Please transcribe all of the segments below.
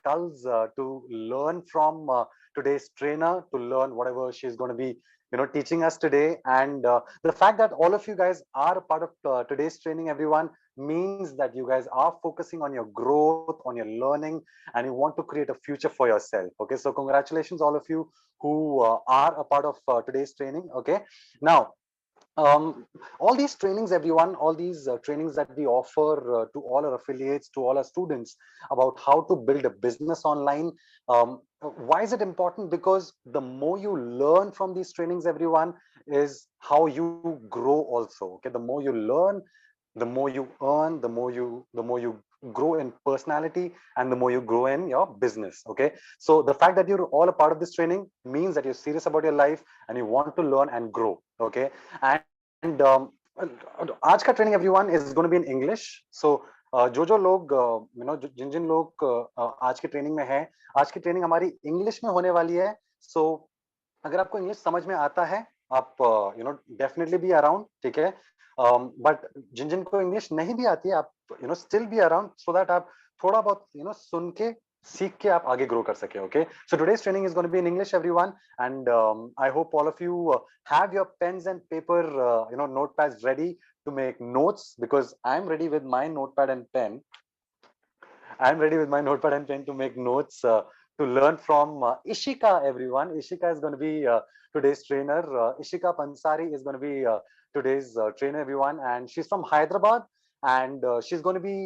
skulls to learn from today's trainer, to learn whatever she's going to be, teaching us today. And the fact that all of you guys are a part of today's training, everyone, means that you guys are focusing on your growth, on your learning, and you want to create a future for yourself. Okay, so congratulations, all of you who are a part of today's training. Okay, now all these trainings, everyone, all these trainings that we offer to all our affiliates, to all our students, about how to build a business online. Why is it important? Because the more you learn from these trainings, everyone, is how you grow also. Okay, the more you learn, the more you earn, the more you grow in personality, and the more you grow in your business. Okay, so the fact that you're all a part of this training means that you're serious about your life and you want to learn and grow. Okay, and आज का training everyone is going to be in English. So जो लोग जिन जिन लोग आज की training में है, आज की ट्रेनिंग हमारी इंग्लिश में होने वाली है. सो अगर आपको इंग्लिश समझ में आता है, आप डेफिनेटली बी अराउंड. ठीक है, बट जिन जिन को इंग्लिश नहीं भी आती है, आप still be around, so that आप थोड़ा बहुत सुन के सीख के आप आगे ग्रो कर सके. Okay, so today's training is going to be in English everyone, and I hope all of you have your pens and paper, notepads ready to make notes, because I'm ready with my notepad and pen. I'm ready with my notepad and pen to make notes, to learn from Ishika, everyone. Ishika is going to be today's trainer. Ishika Pansari is going to be today's trainer, everyone. And she's from Hyderabad. And she's going to be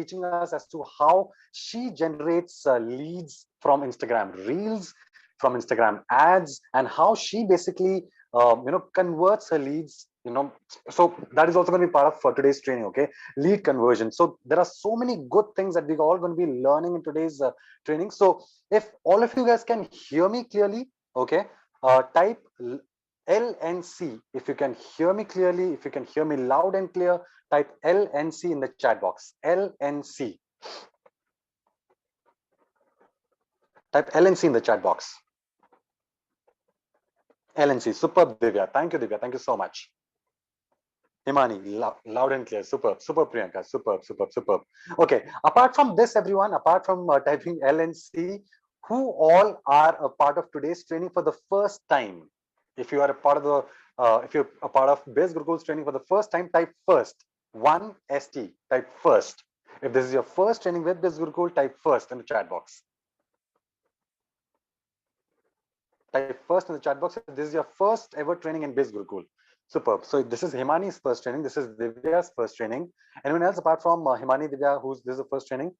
teaching us as to how she generates leads from Instagram Reels, from Instagram ads, and how she basically, converts her leads. So that is also going to be part of today's training. Okay, lead conversion. So there are so many good things that we're all going to be learning in today's training. So if all of you guys can hear me clearly, okay, type L and C. If you can hear me clearly, if you can hear me loud and clear, type L and C in the chat box. L and C. Type L and C in the chat box. L and C. Superb, Divya. Thank you, Divya. Thank you so much. Himani, loud and clear. Superb, superb, Priyanka. Superb, superb, superb. Okay, apart from this, everyone, apart from typing L and C, who all are a part of today's training for the first time? If you are a part of the, if you're a part of Biz Gurukul's training for the first time, type first. 1ST, type first. If this is your first training with Biz Gurukul, type first in the chat box. Type first in the chat box if this is your first ever training in Biz Gurukul. Superb. So this is Himani's first training. This is Divya's first training. Anyone else apart from Himani, Divya, who's this is the first training?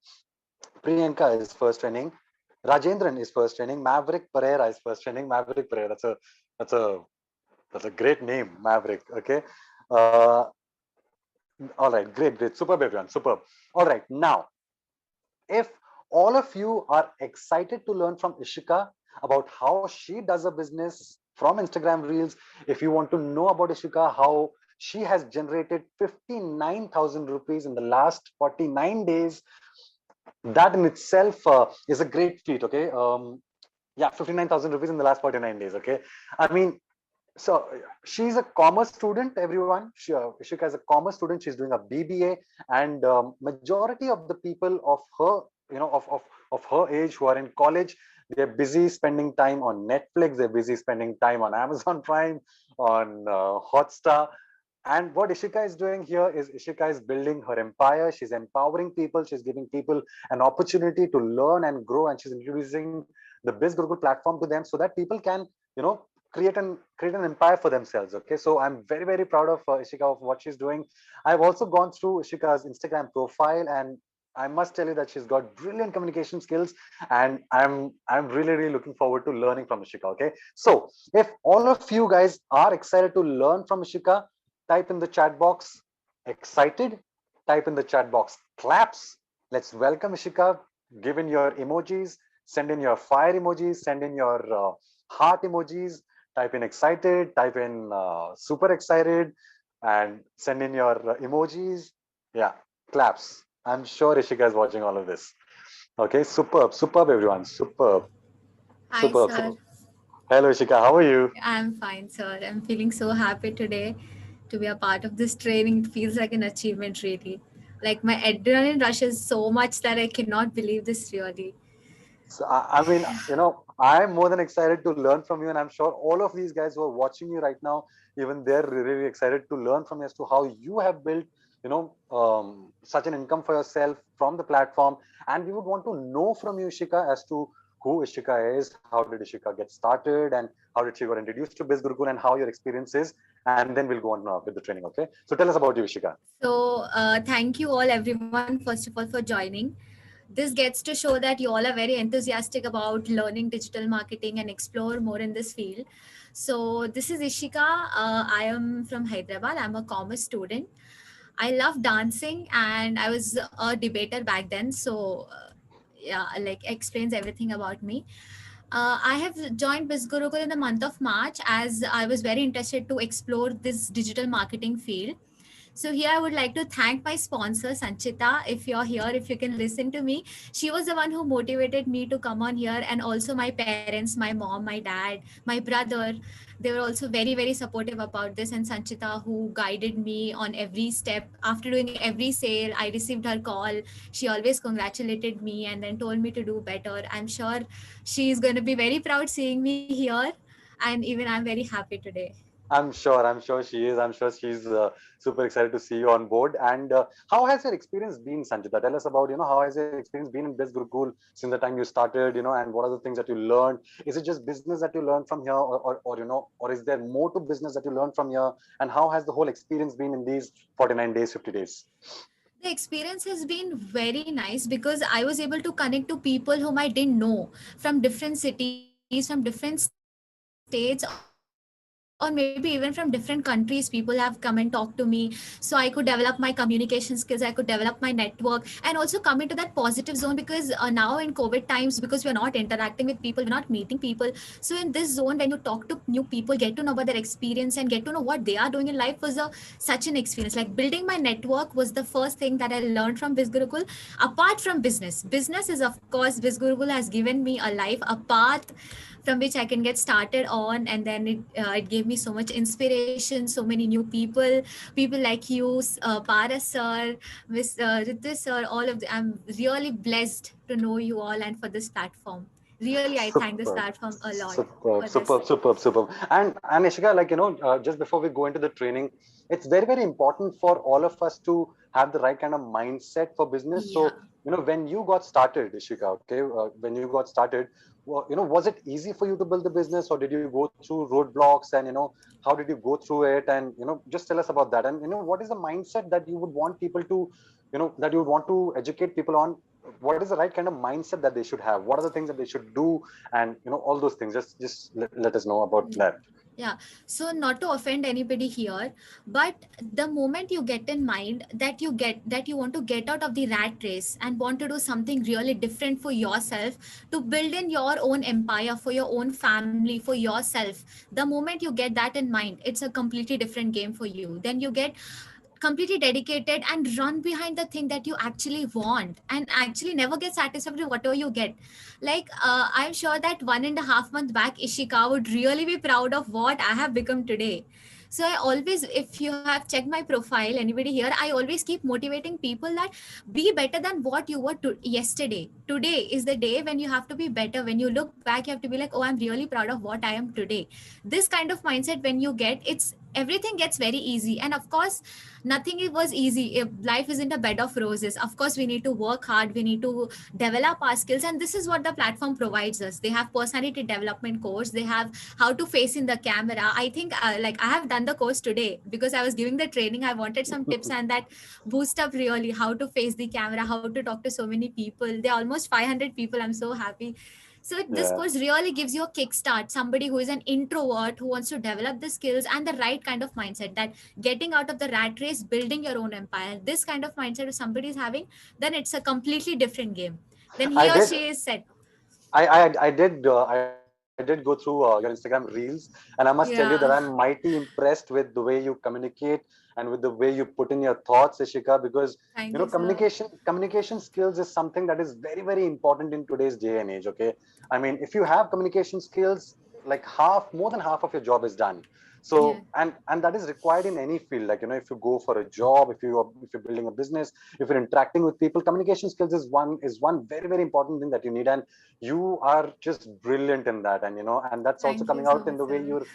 Priyanka is first training. Rajendran is first training. Maverick Pereira is first training. Maverick Pereira. That's a great name, Maverick. Okay. All right. Great. Great. Superb, everyone. Superb. All right. Now, if all of you are excited to learn from Ishika about how she does a business from Instagram Reels, if you want to know about Ishika, how she has generated 59,000 rupees in the last 49 days, that in itself is a great feat. Okay, yeah, 59,000 rupees in the last 49 days. Okay, I mean, so she's a commerce student, everyone. Ishika is a commerce student. She's doing a BBA, and majority of the people of her, of her age who are in college, they're busy spending time on Netflix. They're busy spending time on Amazon Prime, on Hotstar. And what Ishika is doing here is Ishika is building her empire. She's empowering people. She's giving people an opportunity to learn and grow. And she's introducing the Biz Gurukul platform to them so that people can, create an empire for themselves. Okay, so I'm very, very proud of Ishika, of what she's doing. I've also gone through Ishika's Instagram profile, and I must tell you that she's got brilliant communication skills, and I'm really, really looking forward to learning from Ishika. Okay, so if all of you guys are excited to learn from Ishika, type in the chat box excited, type in the chat box claps. Let's welcome Ishika. Give in your emojis, send in your fire emojis, send in your heart emojis, type in excited, type in super excited, and send in your emojis. Yeah, claps. I'm sure Ishika is watching all of this. Okay, superb, superb, everyone. Superb, Hi, superb, sir. superb. Hello, Ishika. How are you? I'm fine, sir. I'm feeling so happy today to be a part of this training. It feels like an achievement, really. Like my adrenaline rushes so much that I cannot believe this really. So, I mean, I'm more than excited to learn from you, and I'm sure all of these guys who are watching you right now, even they're really excited to learn from you as to how you have built, such an income for yourself from the platform. And we would want to know from you, Ishika, as to who Ishika is, how did Ishika get started, and how did she got introduced to Biz Gurukul, and how your experience is, and then we'll go on with the training. Okay, so tell us about you, Ishika. So, thank you all, everyone, first of all, for joining. This gets to show that you all are very enthusiastic about learning digital marketing and explore more in this field. So, this is Ishika. I am from Hyderabad. I'm a commerce student. I love dancing and I was a debater back then. So, yeah, like explains everything about me. I have joined BizGurukul in the month of March as I was very interested to explore this digital marketing field. So here I would like to thank my sponsor Sanchita. If you're here, if you can listen to me, she was the one who motivated me to come on here, and also my parents, my mom, my dad, my brother. They were also very very supportive about this, and Sanchita who guided me on every step. After doing every sale, I received her call. She always congratulated me and then told me to do better. I'm sure she's going to be very proud seeing me here, and even I'm very happy today. I'm sure she is. I'm sure she's super excited to see you on board. And how has your experience been, Sanjita? Tell us about, how has your experience been in Biz Gurukul since the time you started, and what are the things that you learned? Is it just business that you learned from here, or is there more to business that you learned from here? And how has the whole experience been in these 49 days, 50 days? The experience has been very nice because I was able to connect to people whom I didn't know from different cities, from different states, or maybe even from different countries. People have come and talked to me, so I could develop my communication skills, I could develop my network, and also come into that positive zone because now in COVID times, because we are not interacting with people, we're not meeting people. So in this zone, when you talk to new people, get to know about their experience and get to know what they are doing in life was such an experience. Like building my network was the first thing that I learned from BizGurukul. Apart from business is of course BizGurukul has given me a life, a path from which I can get started on, and then it gave me so much inspiration, so many new people like you, Paras sir, Miss Ritu sir, all of them. I'm really blessed to know you all and for this platform. Really, I thank this Superb, platform a lot superb, for this. superb, superb, superb. And Ishika, just before we go into the training, it's very, very important for all of us to have the right kind of mindset for business. Yeah. So, when you got started, Ishika, okay, when you got started, was it easy for you to build the business, or did you go through roadblocks, and how did you go through it? And just tell us about that. And what is the mindset that you would want people to, that you would want to educate people on? What is the right kind of mindset that they should have? What are the things that they should do? And all those things. Just let us know about that. Yeah, so not to offend anybody here, but the moment you get in mind that you want to get out of the rat race and want to do something really different for yourself, to build in your own empire for your own family, for yourself, the moment you get that in mind, it's a completely different game for you. Then you get completely dedicated and run behind the thing that you actually want and actually never get satisfied with whatever you get. Like I'm sure that 1.5 month back Ishika would really be proud of what I have become today. So I always, if you have checked my profile, anybody here, I always keep motivating people that be better than what you were yesterday. Today is the day when you have to be better. When you look back, you have to be like, oh, I'm really proud of what I am today. This kind of mindset, when you get, it's everything gets very easy. And of course, nothing was easy. If life isn't a bed of roses, of course we need to work hard, we need to develop our skills, and this is what the platform provides us. They have personality development course, they have how to face in the camera. I think like I have done the course today because I was giving the training. I wanted some tips and that boost up really how to face the camera, how to talk to so many people. There are almost 500 people. I'm so happy. So this Yeah, course really gives you a kickstart. Somebody who is an introvert who wants to develop the skills and the right kind of mindset, that getting out of the rat race, building your own empire. This kind of mindset if somebody is having, then it's a completely different game. Then he I or did. she is set. I did go through your Instagram reels, and I must tell you that I'm Yeah. mighty impressed with the way you communicate and with the way you put in your thoughts, Ishika. Because Thank you, sir. communication skills is something that is very, very important in today's day and age. Okay, I mean, if you have communication skills, like more than half of your job is done. Yeah. So and that is required in any field. Like, if you go for a job, if you're building a business, if you're interacting with people, communication skills is one very, very important thing that you need, and you are just brilliant in that. And and that's also Thank coming you so out in much, the way sir. you're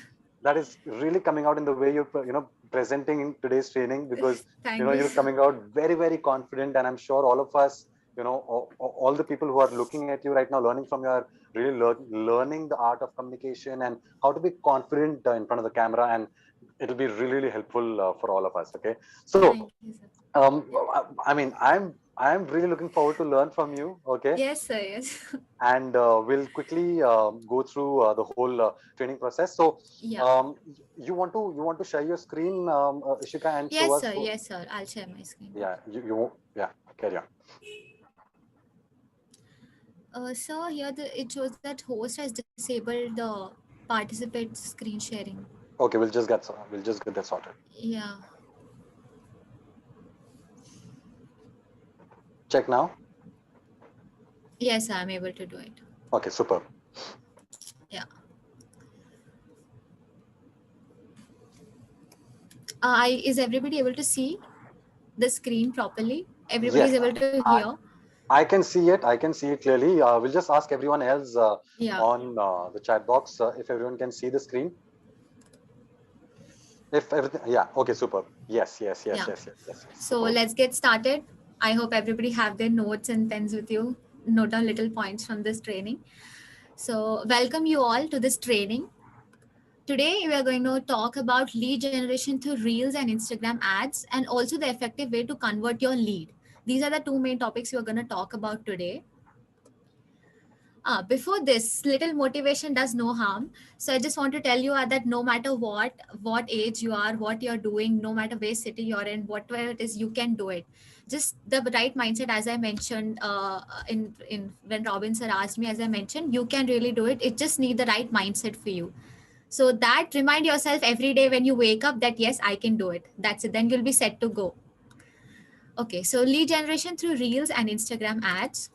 that is really coming out in the way you're presenting in today's training, because Thank you. you're coming out very, very confident. And I'm sure all of us, all the people who are looking at you right now, learning from you, are really learning the art of communication and how to be confident in front of the camera. And it'll be really, really helpful for all of us. Okay, so Thank you, sir. um, Yeah. I mean, I'm really looking forward to learn from you. Okay, Yes, sir. Yes. and we'll quickly go through the whole training process. So, Yeah. um, you want to share your screen, Ishika, and show Yes, us. sir. Yes, sir. I'll share my screen. Yeah, yeah, carry on. So here it shows that host has disabled the participant screen sharing. Okay, we'll just get that sorted. Yeah. Check now. Yes, I'm able to do it. Okay, super. Yeah. Is everybody able to see the screen properly? Everybody is Yes, able to I, hear? I can see it. I can see it clearly. We'll just ask everyone else Yeah. on the chat box if everyone can see the screen. If everything, yeah, okay, super. Yes, yes, yes, Yeah. yes, yes, yes, yes. So Super. let's get started. I hope everybody have their notes and pens with you. Note down little points from this training. So welcome you all to this training. Today we are going to talk about lead generation through Reels and Instagram ads, and also the effective way to convert your lead. These are the two main topics we are going to talk about today. Before this, little motivation does no harm. So I just want to tell you that no matter what age you are, what you're doing, no matter where city you're in, whatever it is, you can do it. Just the right mindset, as I mentioned in when Robin sir asked me, as I mentioned, you can really do it. It just need the right mindset for you. So that remind yourself every day when you wake up that yes, I can do it. That's it. Then you'll be set to go. Okay, so lead generation through Reels and Instagram ads.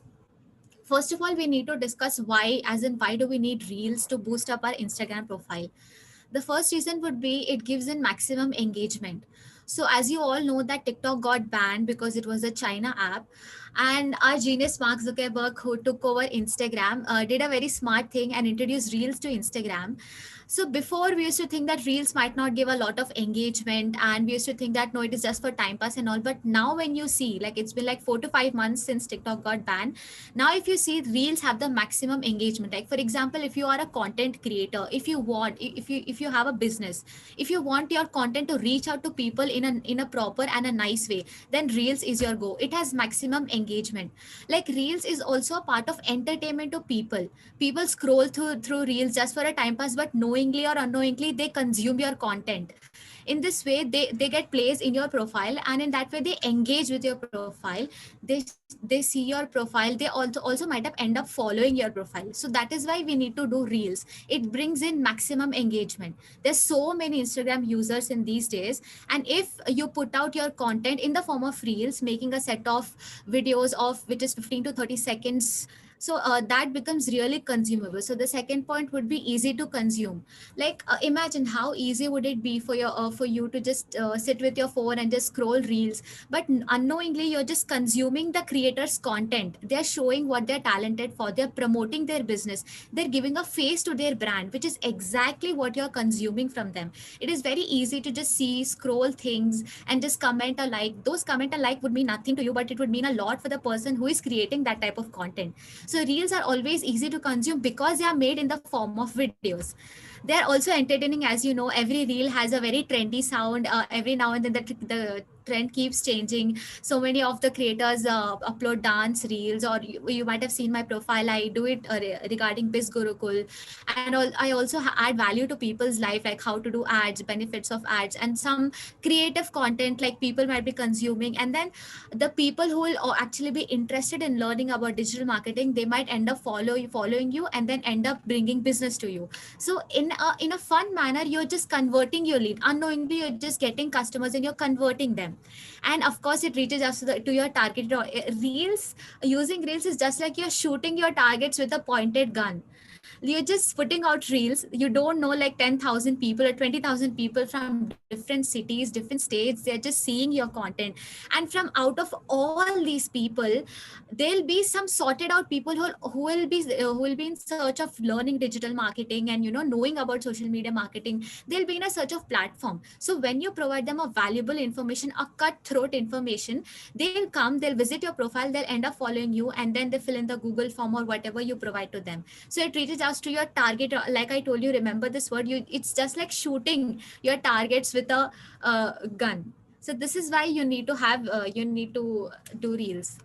First of all, we need to discuss why, as in why do we need Reels to boost up our Instagram profile? The first reason would be it gives in maximum engagement. So as you all know that TikTok got banned because it was a China app, and our genius Mark Zuckerberg, who took over Instagram, did a very smart thing and introduced Reels to Instagram. So before we used to think that Reels might not give a lot of engagement, and we used to think that no, it is just for time pass and all. But now when you see, like it's been like 4 to 5 months since TikTok got banned, now if you see Reels have the maximum engagement. Like for example, if you are a content creator, if you have a business, if you want your content to reach out to people in a proper and a nice way, then Reels is your go. It has maximum engagement. Like Reels is also a part of entertainment to people. People scroll through Reels just for a time pass, but knowingly or unknowingly they consume your content. In this way, they get plays in your profile, and in that way they engage with your profile. They see your profile. They also might have end up following your profile. So that is why we need to do Reels. It brings in maximum engagement. There's so many Instagram users in these days, and if you put out your content in the form of Reels, making a set of videos of which is 15 to 30 seconds, so that becomes really consumable. So the second point would be easy to consume. Like imagine how easy would it be for you to just sit with your phone and just scroll Reels, but unknowingly you're just consuming the creator's content. They're showing what they're talented for. They're promoting their business. They're giving a face to their brand, which is exactly what you're consuming from them. It is very easy to just see, scroll things and just comment or like. Those comment or like would mean nothing to you, but it would mean a lot for the person who is creating that type of content. So Reels are always easy to consume because they are made in the form of videos. They are also entertaining. As you know, every reel has a very trendy sound. Every now and then the trend keeps changing. So many of the creators upload dance reels, or you might have seen my profile. I do it regarding Biz Gurukul, and I also add value to people's life, like how to do ads, benefits of ads, and some creative content like people might be consuming. And then the people who will actually be interested in learning about digital marketing, they might end up following you, and then end up bringing business to you. So in a fun manner, you're just converting your lead. Unknowingly, you're just getting customers and you're converting them. And of course it reaches us to your target. Reels, using reels is just like you're shooting your targets with a pointed gun. You're just putting out reels. You don't know like 10,000 people or 20,000 people from different cities, different states, they're just seeing your content. And from out of all these people, there'll be some sorted out people who will be in search of learning digital marketing and knowing about social media marketing. They'll be in a search of platform. So when you provide them a valuable information, a cutthroat information, they'll come, they'll visit your profile, they'll end up following you, and then they fill in the Google form or whatever you provide to them. So it reaches out to your target. Like I told you, remember this word, it's just like shooting your targets with a gun. So this is why you need to do reels.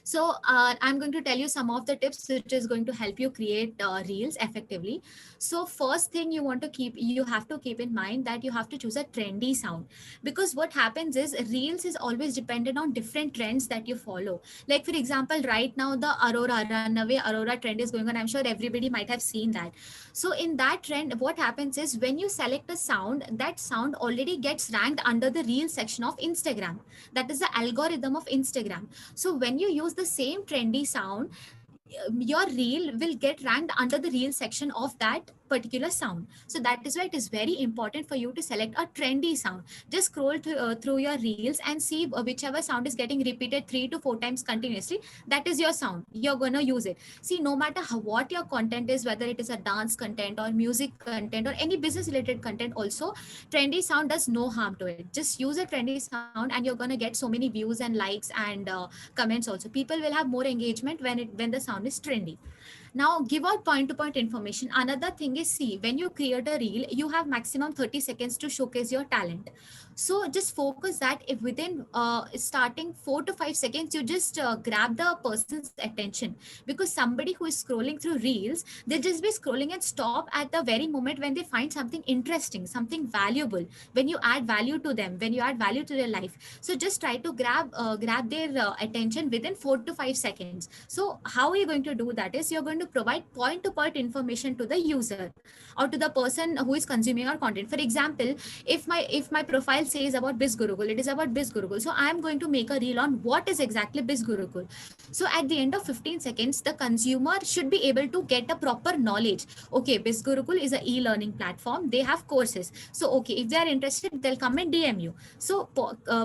So I'm going to tell you some of the tips which is going to help you create reels effectively. So first thing you have to keep in mind that you have to choose a trendy sound, because what happens is reels is always dependent on different trends that you follow. Like for example, right now the Aurora runaway Aurora trend is going on. I'm sure everybody might have seen that. So in that trend, what happens is when you select a sound, that sound already gets ranked under the reel section of Instagram. That is the algorithm of Instagram. So when you use the same trendy sound, your reel will get ranked under the reel section of that particular sound. So that is why it is very important for you to select a trendy sound. Just scroll through your reels and see whichever sound is getting repeated 3 to 4 times continuously. That is your sound, you're going to use it. See, no matter what your content is, whether it is a dance content or music content or any business related content also, trendy sound does no harm to it. Just use a trendy sound and you're going to get so many views and likes and comments also. People will have more engagement when the sound is trendy. Now give out point to point information. Another thing is, see, when you create a reel, you have maximum 30 seconds to showcase your talent. So just focus that if within starting 4 to 5 seconds, you just grab the person's attention. Because somebody who is scrolling through reels, they'll just be scrolling and stop at the very moment when they find something interesting, something valuable, when you add value to them, when you add value to their life. So just try to grab their attention within 4 to 5 seconds. So how are you going to do that is, you're going to provide point to point information to the user or to the person who is consuming our content. For example, if my profile says about Biz Gurukul, it is about Biz Gurukul. So I am going to make a reel on what is exactly Biz Gurukul. So at the end of 15 seconds, the consumer should be able to get a proper knowledge. Okay, Biz Gurukul is a e-learning platform. They have courses. So okay, if they are interested, they'll come and DM you. So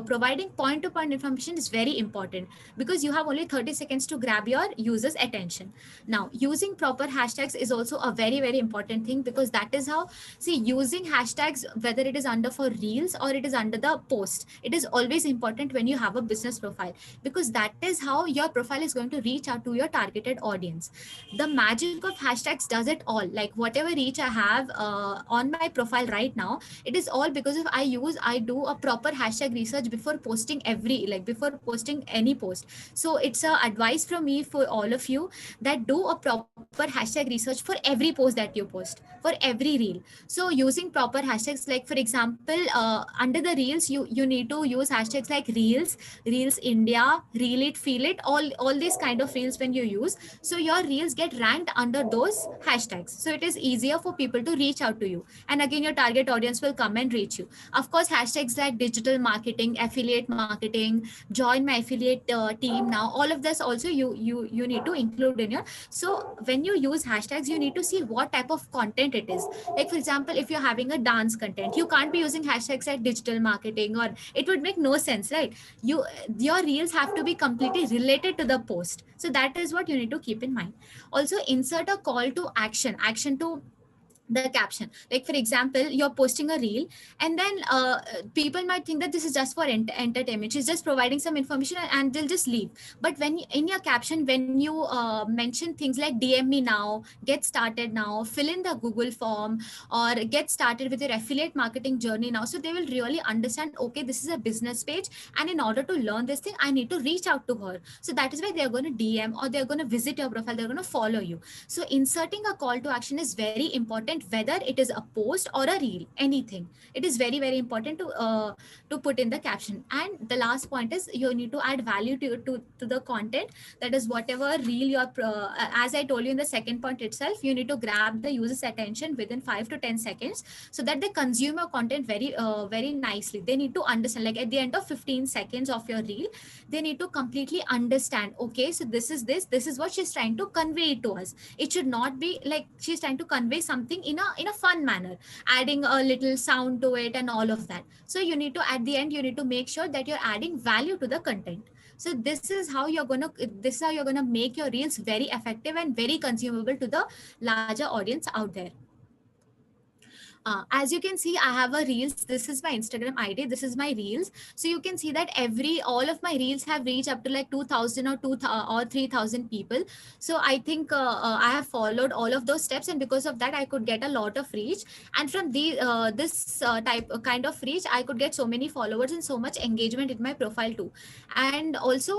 providing point to point information is very important, because you have only 30 seconds to grab your user's attention. Now, using proper hashtags is also a very, very important thing, because that is how, see, using hashtags, whether it is under for reels or it is under the post, it is always important when you have a business profile, because that is how your profile is going to reach out to your targeted audience. The magic of hashtags does it all. Like whatever reach I have on my profile right now, it is all because of I do a proper hashtag research before posting any post. So it's a advice from me for all of you, that do a proper hashtag research for every post that you post, for every reel. So using proper hashtags, like for example, under the reels, you need to use hashtags like reels India, reel it, feel it, all these kind of reels when you use. So your reels get ranked under those hashtags. So it is easier for people to reach out to you. And again, your target audience will come and reach you. Of course, hashtags like digital marketing, affiliate marketing, join my affiliate team now, all of this also you need to include in your. So when you use hashtags, you need to see what type of content it is. Like for example, if you're having a dance content, you can't be using hashtags like digital marketing, or it would make no sense, right? Your reels have to be completely related to the post. So that is what you need to keep in mind. Also, insert a call to action to the caption. Like for example, you're posting a reel, and then people might think that this is just for entertainment, she's just providing some information, and they'll just leave. But in your caption, when you mention things like DM me now, get started now, fill in the Google form, or get started with your affiliate marketing journey now, so they will really understand, okay, this is a business page, and in order to learn this thing, I need to reach out to her. So that is why they're going to DM, or they're going to visit your profile, they're going to follow you. So inserting a call to action is very important content, whether it is a post or a reel, anything. It is very, very important to put in the caption. And the last point is you need to add value to the content. That is whatever reel you're as I told you in the second point itself, you need to grab the user's attention within 5 to 10 seconds, so that they consume your content very nicely. They need to understand, like at the end of 15 seconds of your reel, they need to completely understand, okay, so this is what she's trying to convey to us. It should not be like she's trying to convey something in a fun manner, adding a little sound to it and all of that. So you need to, at the end, you need to make sure that you're adding value to the content. So this is how you're gonna make your reels very effective and very consumable to the larger audience out there. As you can see, I have a reels. This is my Instagram ID. This is my reels. So you can see that all of my reels have reached up to like 2,000 or 3,000 people. So I think I have followed all of those steps, and because of that, I could get a lot of reach. And from this kind of reach, I could get so many followers and so much engagement in my profile too. And also,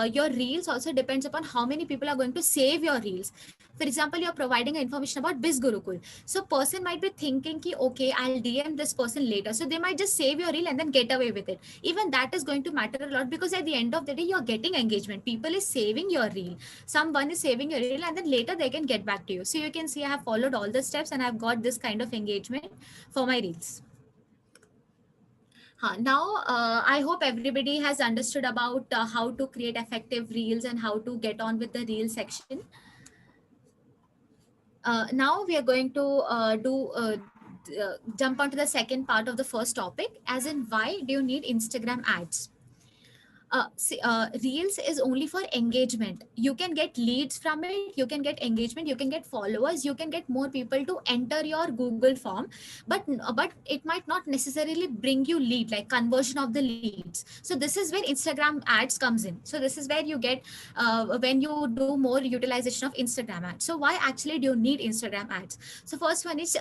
your reels also depends upon how many people are going to save your reels. For example, you're providing information about Biz Gurukul. So person might be thinking ki, okay, I'll DM this person later. So they might just save your reel and then get away with it. Even that is going to matter a lot, because at the end of the day, you're getting engagement. People is saving your reel. Someone is saving your reel and then later they can get back to you. So you can see I have followed all the steps and I've got this kind of engagement for my reels. Now, I hope everybody has understood about how to create effective reels and how to get on with the reel section. Now we are going to jump onto the second part of the first topic, as in why do you need Instagram ads? Reels is only for engagement. You can get leads from it, you can get engagement, you can get followers, you can get more people to enter your Google form, but it might not necessarily bring you lead, like conversion of the leads. So this is where Instagram ads comes in. So this is where you get when you do more utilization of Instagram ads. So why actually do you need Instagram ads? So first one is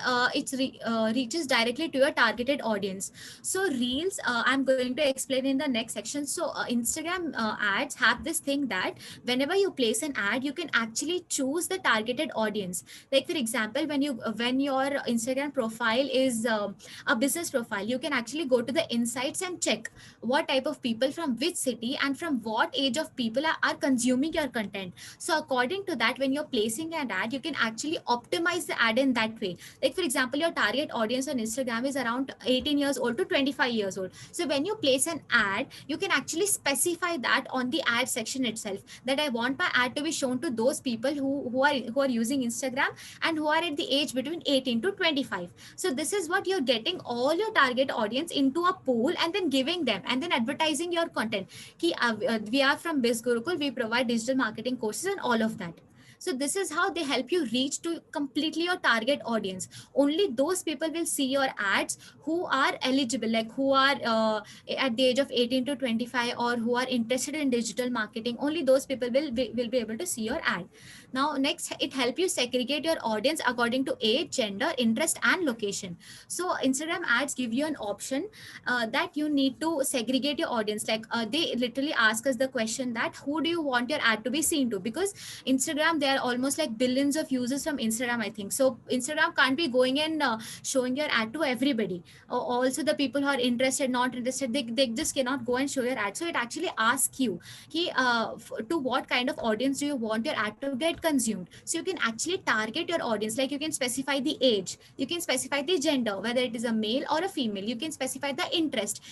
reaches directly to your targeted audience. So reels, I'm going to explain in the next section. So Instagram ads have this thing that whenever you place an ad, you can actually choose the targeted audience. Like for example, when your Instagram profile is a business profile, you can actually go to the insights and check what type of people from which city and from what age of people are consuming your content. So according to that, when you're placing an ad, you can actually optimize the ad in that way. Like for example, your target audience on Instagram is around 18 years old to 25 years old. So when you place an ad, you can actually specify that on the ad section itself, that I want my ad to be shown to those people who are using Instagram and who are at the age between 18 to 25. So this is what you're getting all your target audience into a pool and then giving them and then advertising your content. We are from Biz Gurukul, we provide digital marketing courses and all of that. So this is how they help you reach to completely your target audience. Only those people will see your ads who are eligible, like who are at the age of 18 to 25 or who are interested in digital marketing. Only those people will be able to see your ad. Now next, it helps you segregate your audience according to age, gender, interest and location. So Instagram ads give you an option that you need to segregate your audience. Like they literally ask us the question that who do you want your ad to be seen to, because Instagram, there are almost like billions of users from Instagram, I think. So Instagram can't be going and showing your ad to everybody. Also the people who are interested, not interested, they just cannot go and show your ad. So it actually asks you to what kind of audience do you want your ad to get consumed. So you can actually target your audience. Like you can specify the age, you can specify the gender, whether it is a male or a female. You can specify the interest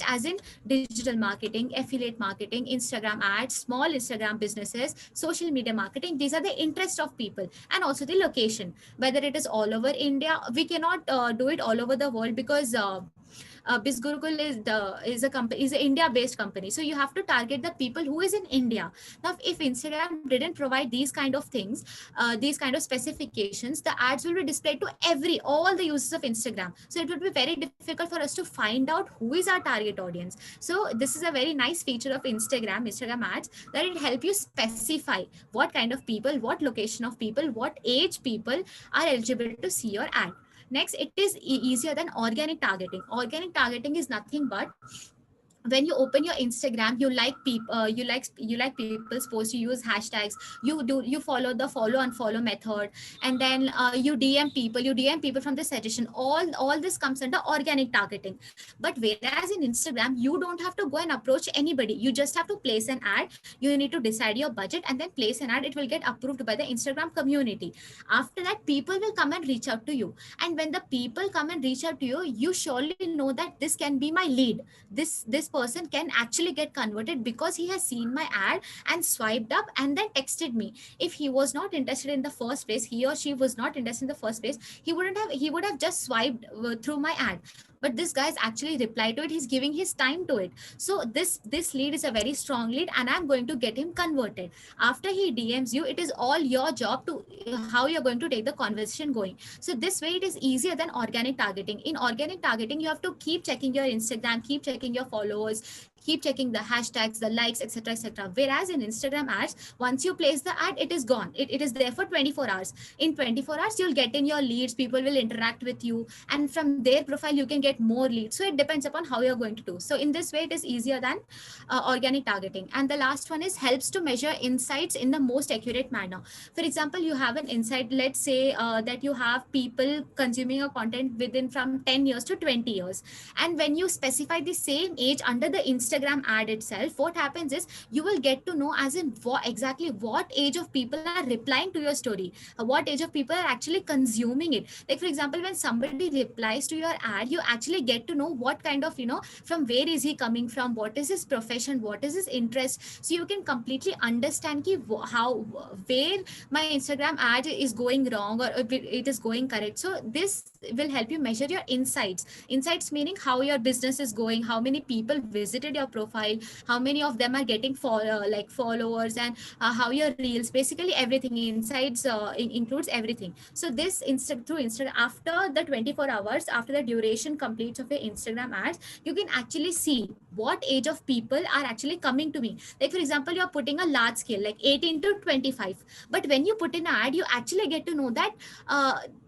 as in digital marketing, affiliate marketing, Instagram ads, small Instagram businesses, social media marketing. These are the interest of people. And also the location, whether it is all over India. We cannot do it all over the world, because Biz Gurukul is an India based company. So you have to target the people who is in India. Now if Instagram didn't provide these kind of things, these kind of specifications, the ads will be displayed to all the users of Instagram. So it would be very difficult for us to find out who is our target audience. So this is a very nice feature of Instagram ads, that it help you specify what kind of people, what location of people, what age people are eligible to see your ad. Next, it is easier than organic targeting. Organic targeting is nothing but when you open your Instagram, you like people, you like people's posts, you use hashtags, you follow the follow and follow method, and then you DM people from the suggestion. All this comes under organic targeting. But whereas in Instagram, you don't have to go and approach anybody, you just have to place an ad. You need to decide your budget and then place an ad. It will get approved by the Instagram community. After that, people will come and reach out to you, and when the people come and reach out to you, you surely know that this can be my lead. This person can actually get converted because he has seen my ad and swiped up and then texted me. If he was not interested in the first place, he or she was not interested in the first place, he would have just swiped through my ad. But this guy is actually replied to it, he's giving his time to it. So this lead is a very strong lead, and I'm going to get him converted. After he DMs you, it is all your job to how you're going to take the conversation going. So this way it is easier than organic targeting. In organic targeting, you have to keep checking your Instagram, keep checking your followers, keep checking the hashtags, the likes, etc., etc. Whereas in Instagram ads, once you place the ad, it is gone. It is there for 24 hours. In 24 hours, you'll get in your leads, people will interact with you, and from their profile you can get more leads. So it depends upon how you're going to do. So in this way, it is easier than organic targeting. And the last one is helps to measure insights in the most accurate manner. For example, you have an insight, let's say that you have people consuming your content within from 10 years to 20 years. And when you specify the same age under the Instagram ad itself, what happens is you will get to know as in exactly what age of people are replying to your story, what age of people are actually consuming it. Like for example, when somebody replies to your ad, you actually get to know what kind of, from where is he coming from, what is his profession, what is his interest. So you can completely understand how where my Instagram ad is going wrong or if it is going correct. So this will help you measure your insights meaning how your business is going, how many people visited your profile, how many of them are getting followers, and how your reels, basically everything. Insights includes everything. So this through Instagram, after the 24 hours, after the duration completes of your Instagram ads, you can actually see what age of people are actually coming to me. Like for example, you're putting a large scale like 18 to 25, but when you put in an ad, you actually get to know that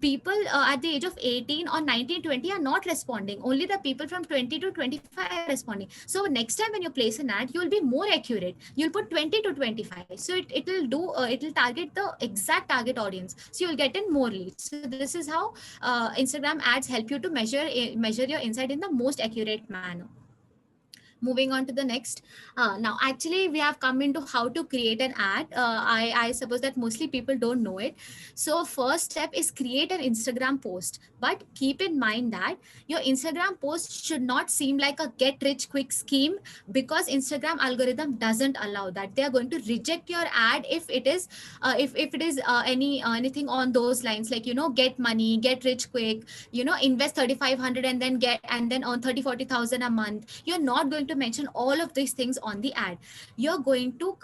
people at the age of 18 or 19, 20 are not responding. Only the people from 20 to 25 are responding. So next time when you place an ad, you will be more accurate. You'll put 20 to 25. So it will do it will target the exact target audience. So you'll get in more leads. So this is how Instagram ads help you to measure your insight in the most accurate manner. Moving on to the next. Now actually we have come into how to create an ad. I suppose that mostly people don't know it. So first step is create an Instagram post, but keep in mind that your Instagram post should not seem like a get rich quick scheme, because Instagram algorithm doesn't allow that. They are going to reject your ad if it is if it is anything on those lines, like get money, get rich quick, invest 3,500 and then earn 30,000-40,000 a month. You're not going to mention all of these things on the ad. You're going to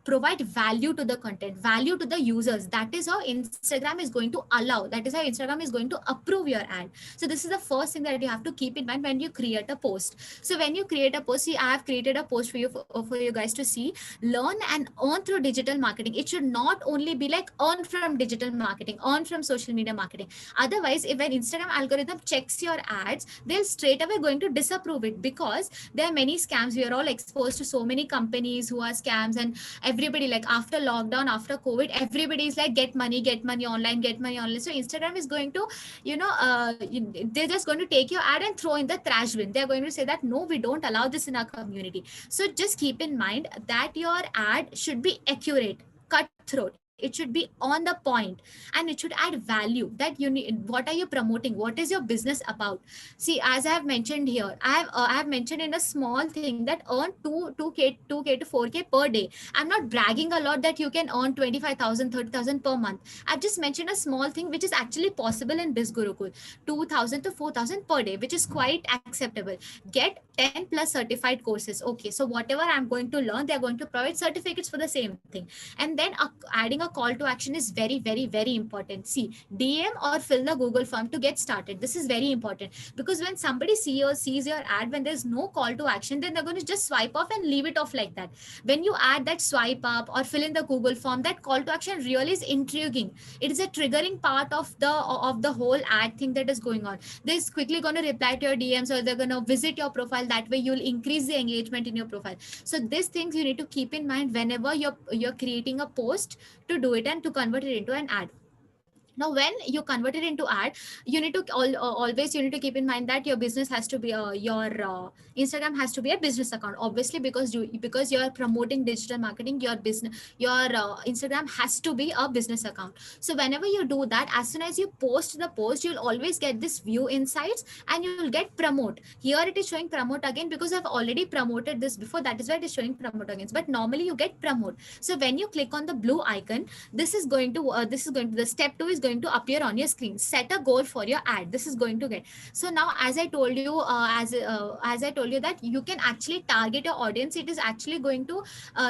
provide value to the content, value to the users. That is how Instagram is going to allow, that is how Instagram is going to approve your ad. So this is the first thing that you have to keep in mind when you create a post. So when you create a post, see, I have created a post for you guys to see. Learn and earn through digital marketing. It should not only be like earn from digital marketing, earn from social media marketing. Otherwise, if an Instagram algorithm checks your ads, they'll straight away going to disapprove it, because there are many scams. We are all exposed to so many companies who are scams, and everybody, like after lockdown, after COVID, everybody is like get money online, get money online. So Instagram is going to, they're just going to take your ad and throw in the trash bin. They're going to say that no, we don't allow this in our community. So just keep in mind that your ad should be accurate, cutthroat. It should be on the point, and it should add value. That you need, what are you promoting, what is your business about. See, as I have mentioned here, I have mentioned in a small thing that earn 2k to 4k per day. I'm not bragging a lot that you can earn 25,000 30,000 per month. I've just mentioned a small thing which is actually possible in BizGurukul. 2,000 to 4,000 per day, which is quite acceptable. Get 10 plus certified courses. Okay, so whatever I'm going to learn, they're going to provide certificates for the same thing. And then adding a call to action is very, very, very important. See, DM or fill the Google form to get started. This is very important, because when somebody sees your ad, when there's no call to action, then they're going to just swipe off and leave it off like that. When you add that swipe up or fill in the Google form, that call to action really is intriguing. It is a triggering part of the whole ad thing that is going on. They're quickly going to reply to your DMs, or they're going to visit your profile, profile. That way you'll increase the engagement in your profile. So these things you need to keep in mind whenever you're creating a post, to do it and to convert it into an ad. Now when you convert it into ad, you need to always you need to keep in mind that your business has to be your Instagram has to be a business account, obviously, because you are promoting digital marketing. Your business, your Instagram has to be a business account. So whenever you do that, as soon as you post the post, you'll always get this view insights and you'll get promote. Here it is showing promote again because I've already promoted this before, that is why it is showing promote again, but normally you get promote. So when you click on the blue icon, the step 2 is going to appear on your screen. Set a goal for your ad. This is going to get. So now, as I told you, as I told you that you can actually target your audience. It is actually going to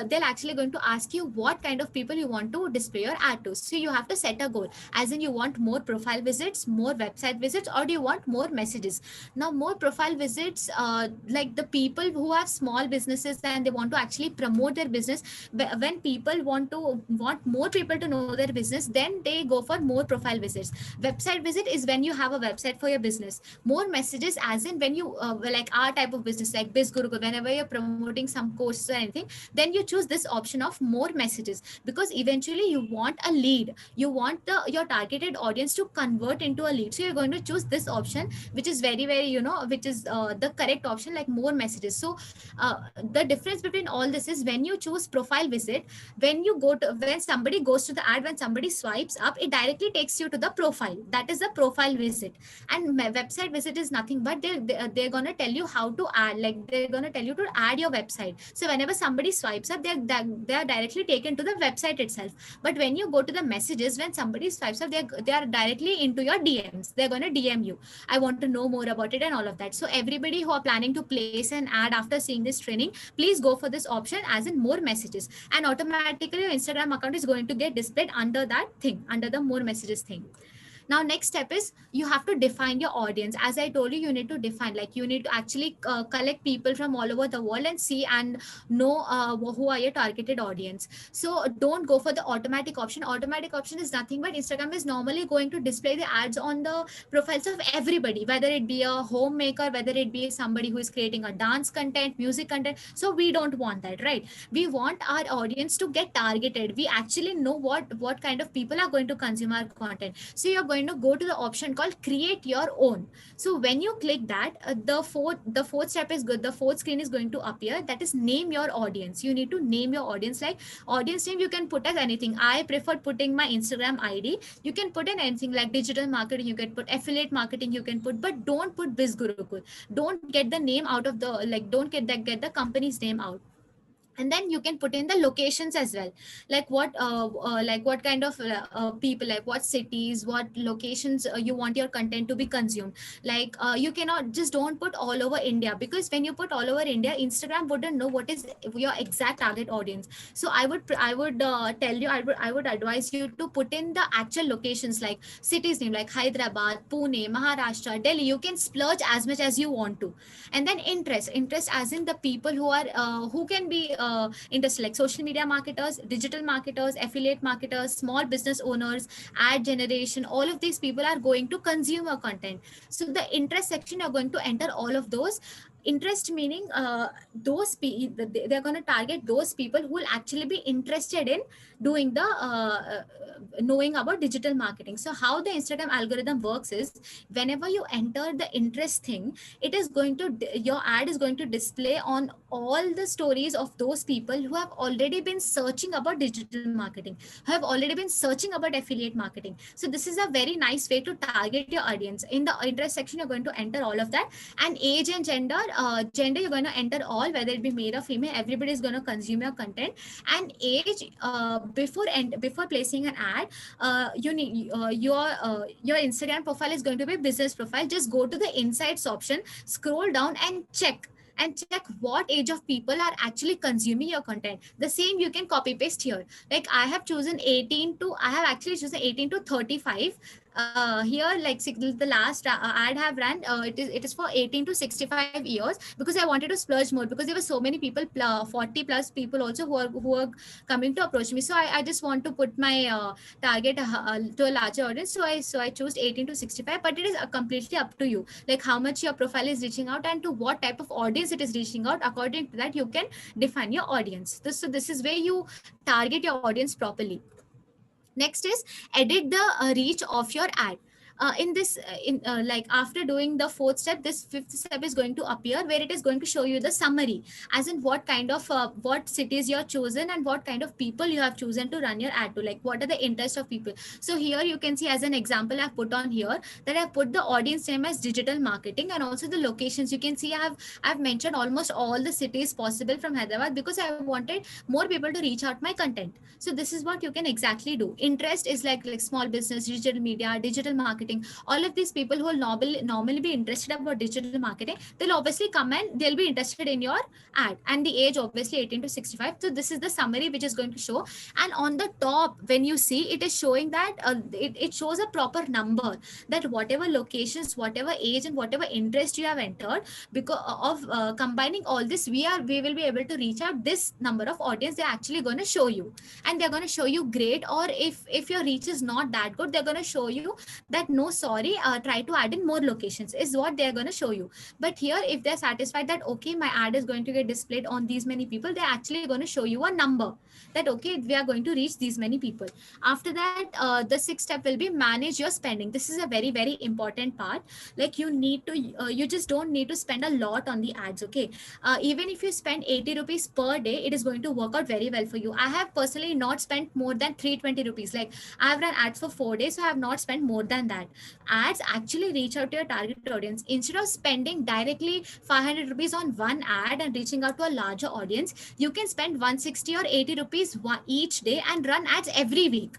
they're actually going to ask you what kind of people you want to display your ad to. So you have to set a goal, as in you want more profile visits, more website visits, or do you want more messages. Now more profile visits, like the people who have small businesses and they want to actually promote their business. When people want more people to know their business, then they go for more profile visits. Website visit is when you have a website for your business. More messages, as in when you like our type of business like BizGurukul, whenever you're promoting some courses or anything, then you choose this option of more messages, because eventually you want a lead, you want your targeted audience to convert into a lead. So you're going to choose this option, which is very, which is the correct option, like more messages. So the difference between all this is when you choose profile visit, when somebody goes to the ad, when somebody swipes up, it directly takes you to the profile. That is the profile visit. And website visit is nothing but they're going to tell you how to add, like they're going to tell you to add your website. So whenever somebody swipes up, they're directly taken to the website itself. But when you go to the messages, when somebody swipes up, they are directly into your DMs. They're going to DM you, I want to know more about it and all of that. So everybody who are planning to place an ad after seeing this training, please go for this option, as in more messages, and automatically your Instagram account is going to get displayed under that thing, under the more messages thing. Now next step is you have to define your audience. As I told you, you need to define, like you need to actually collect people from all over the world and see and know who are your targeted audience. So don't go for the automatic option. Automatic option is nothing but Instagram is normally going to display the ads on the profiles of everybody, whether it be a homemaker, whether it be somebody who is creating a dance content, music content. So we don't want that, right? We want our audience to get targeted. We actually know what kind of people are going to consume our content. So you're going to go to the option called create your own. So when you click that, the fourth step is good. The fourth screen is going to appear, that is name your audience. You need to name your audience. Like audience name you can put as anything. I prefer putting my Instagram ID. You can put in anything like digital marketing, you can put affiliate marketing, you can put, but don't put BizGurukul. Don't get the name out of the, like don't get the company's name out. And then you can put in the locations as well, like what kind of people, like what cities, what locations you want your content to be consumed. Like you cannot just, don't put all over India, because when you put all over India, Instagram wouldn't know what is your exact target audience. So I would tell you, I would advise you to put in the actual locations, like cities name, like Hyderabad, Pune, Maharashtra, Delhi. You can splurge as much as you want to. And then interest as in the people who can be interested, like social media marketers, digital marketers, affiliate marketers, small business owners, ad generation. All of these people are going to consume your content. So the interest section, you're going to enter all of those. Interest meaning they're going to target those people who will actually be interested in doing the knowing about digital marketing. So how the Instagram algorithm works is, whenever you enter the interest thing, it is going to, your ad is going to display on all the stories of those people who have already been searching about digital marketing, who have already been searching about affiliate marketing. So this is a very nice way to target your audience. In the interest section, you're going to enter all of that. And age and gender you're going to enter all, whether it be male or female, everybody is going to consume your content. And age, before placing an ad, you need your Instagram profile is going to be business profile. Just go to the insights option, scroll down and check what age of people are actually consuming your content. The same you can copy paste here. Like I have actually chosen 18 to 35. here, like the last ad have ran, it is for 18 to 65 years, because I wanted to splurge more, because there were so many people, 40 plus people also who are coming to approach me. So I just want to put my target to a larger audience. So I chose 18 to 65, but it is completely up to you, like how much your profile is reaching out and to what type of audience it is reaching out. According to that, you can define your audience. So this is where you target your audience properly. Next is edit the reach of your ad. In this in Like after doing the fourth step, this fifth step is going to appear, where it is going to show you the summary, as in what kind of what cities you have chosen and what kind of people you have chosen to run your ad to, like what are the interests of people. So here you can see, as an example, I've put on here that I've put the audience name as digital marketing, and also the locations. You can see I've mentioned almost all the cities possible from Hyderabad, because I wanted more people to reach out my content. So this is what you can exactly do. Interest is like small business, digital media, digital marketing. All of these people who will normally be interested about digital marketing, they'll obviously come and they'll be interested in your ad. And the age obviously 18 to 65. So this is the summary which is going to show. And on the top, when you see, it is showing that it shows a proper number, that whatever locations, whatever age, and whatever interest you have entered, because of combining all this, we will be able to reach out this number of audience they're actually going to show you. And they're going to show you great, or if your reach is not that good, they're going to show you that no, sorry, try to add in more locations, is what they're going to show you. But here, if they're satisfied that okay, my ad is going to get displayed on these many people, they're actually going to show you a number, that okay, we are going to reach these many people. After that, the sixth step will be manage your spending. This is a very very important part. Like you need to you just don't need to spend a lot on the ads, okay? Even if you spend 80 rupees per day, it is going to work out very well for you. I have personally not spent more than 320 rupees. Like I have run ads for 4 days, so I have not spent more than that. Ads actually reach out to your target audience. Instead of spending directly 500 rupees on one ad and reaching out to a larger audience, you can spend 160 or 80 rupees each day and run ads every week.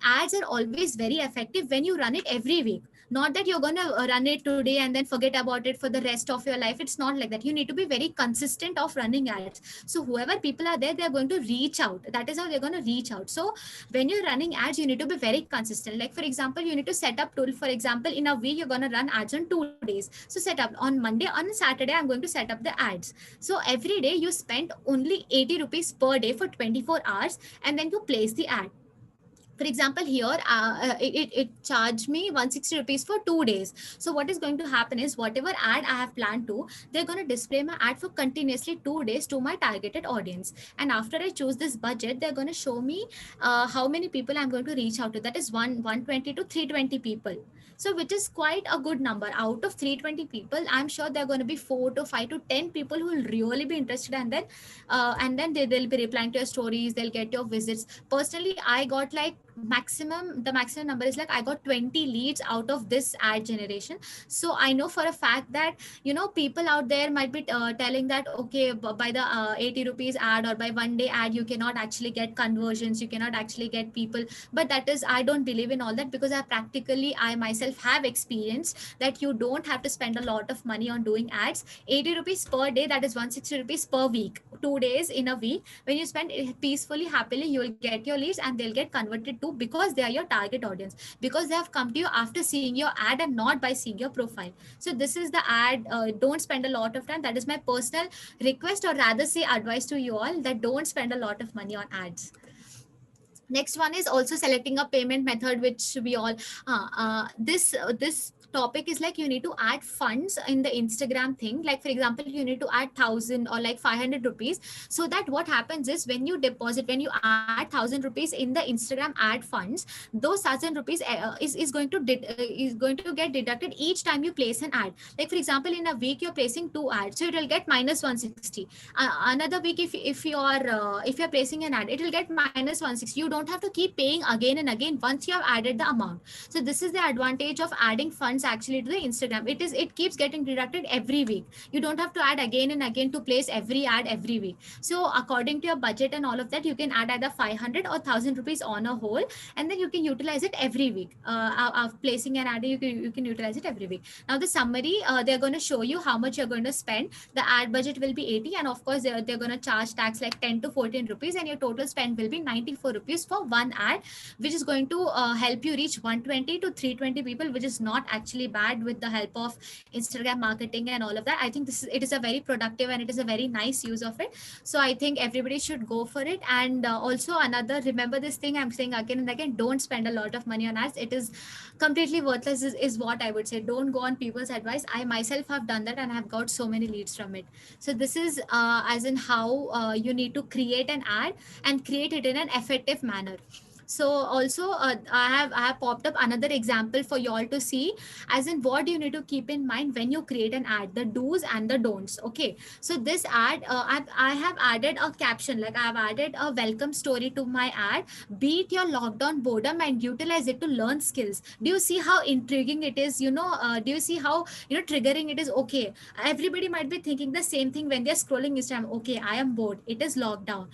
Ads are always very effective when you run it every week. Not that you're going to run it today and then forget about it for the rest of your life. It's not like that. You need to be very consistent of running ads. So whoever people are there, they're going to reach out. That is how they're going to reach out. So when you're running ads, you need to be very consistent. Like for example, you need to set up tool. For example, in a week you're going to run ads on 2 days. So set up on Monday, on Saturday I'm going to set up the ads. So every day you spend only 80 rupees per day for 24 hours, and then you place the ad. For example, here it charged me 160 rupees for 2 days. So what is going to happen is, whatever ad I have planned to, they're going to display my ad for continuously 2 days to my targeted audience. And after I choose this budget, they're going to show me how many people I'm going to reach out to. That is 120 to 320 people. So which is quite a good number. Out of 320 people, I'm sure there are going to be 4 to 5 to 10 people who will really be interested, and then they'll be replying to your stories, they'll get your visits. Personally, I got like the maximum number is like I got 20 leads out of this ad generation. So I know for a fact that people out there might be telling that okay, by the 80 rupees ad or by 1 day ad, you cannot actually get conversions, you cannot actually get people. But that is, I don't believe in all that, because I myself have experienced that you don't have to spend a lot of money on doing ads. 80 rupees per day, that is 160 rupees per week, 2 days in a week. When you spend peacefully, happily, you will get your leads and they'll get converted to, because they are your target audience, because they have come to you after seeing your ad and not by seeing your profile. So this is the ad. Don't spend a lot of time. That is my personal request, or rather say advice to you all, that don't spend a lot of money on ads. Next one is also selecting a payment method, which we all this topic is like, you need to add funds in the Instagram thing. Like for example, you need to add 1,000 or like 500 rupees, so that what happens is, when you add 1,000 rupees in the Instagram ad funds, those 1,000 rupees is going to get deducted each time you place an ad. Like for example, in a week you're placing 2 ads, so it will get minus 160. Another week, if you're placing an ad, it will get minus 160. You don't have to keep paying again and again once you have added the amount. So this is the advantage of adding funds actually to the Instagram. It keeps getting deducted every week. You don't have to add again and again to place every ad every week. So according to your budget and all of that, you can add either 500 or 1,000 rupees on a whole, and then you can utilize it every week. Of placing an ad, you can utilize it every week. Now the summary, they're going to show you how much you're going to spend. The ad budget will be 80, and of course they're going to charge tax like 10 to 14 rupees, and your total spend will be 94 rupees for one ad, which is going to help you reach 120 to 320 people, which is not actually bad with the help of Instagram marketing and all of that. I think it is a very productive and it is a very nice use of it. So I think everybody should go for it. And also another, remember this thing I'm saying again and again, don't spend a lot of money on ads. It is completely worthless, is what I would say. Don't go on people's advice. I myself have done that and have got so many leads from it. So this is as in how you need to create an ad and create it in an effective manner. So also I have popped up another example for you all to see, as in what you need to keep in mind when you create an ad, the do's and the don'ts. Okay, so this ad, I have added a caption, like I have added a welcome story to my ad: beat your lockdown boredom and utilize it to learn skills. Do you see how intriguing it is? Do you see how triggering it is? Okay, everybody might be thinking the same thing when they're scrolling Instagram. Okay, I am bored, it is lockdown.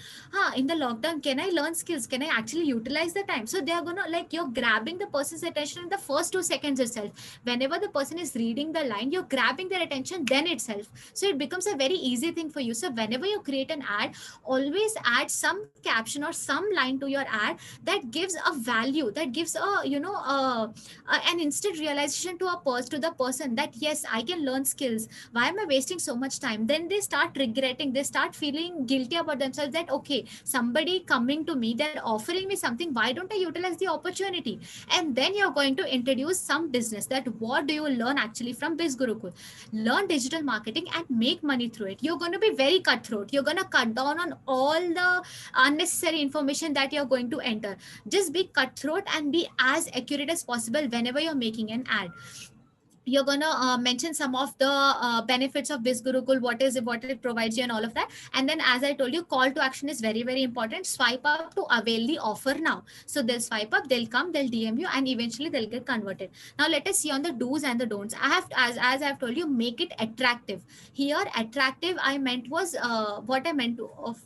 In the lockdown, can I learn skills? Can I actually utilize the time? So they are gonna, like, you're grabbing the person's attention in the first 2 seconds itself. Whenever the person is reading the line, you're grabbing their attention then itself. So it becomes a very easy thing for you. So whenever you create an ad, always add some caption or some line to your ad that gives a value, that gives a an instant realization to to the person that yes, I can learn skills. Why am I wasting so much time? Then they start regretting, they start feeling guilty about themselves, that okay, somebody coming to me, they're offering me something, why don't I utilize the opportunity? And then you're going to introduce some business, that what do you learn actually from Biz Gurukul? Learn digital marketing and make money through it. You're going to be very cutthroat, you're going to cut down on all the unnecessary information that you're going to enter. Just be cutthroat and be as accurate as possible whenever you're making an ad. You're gonna mention some of the benefits of Biz Gurukul, what it provides you and all of that. And then, as I told you, call to action is very, very important. Swipe up to avail the offer now. So they'll swipe up, they'll come, they'll DM you, and eventually they'll get converted. Now let us see on the do's and the don'ts. I have, as I've told you, make it attractive. Here, attractive, I meant was what I meant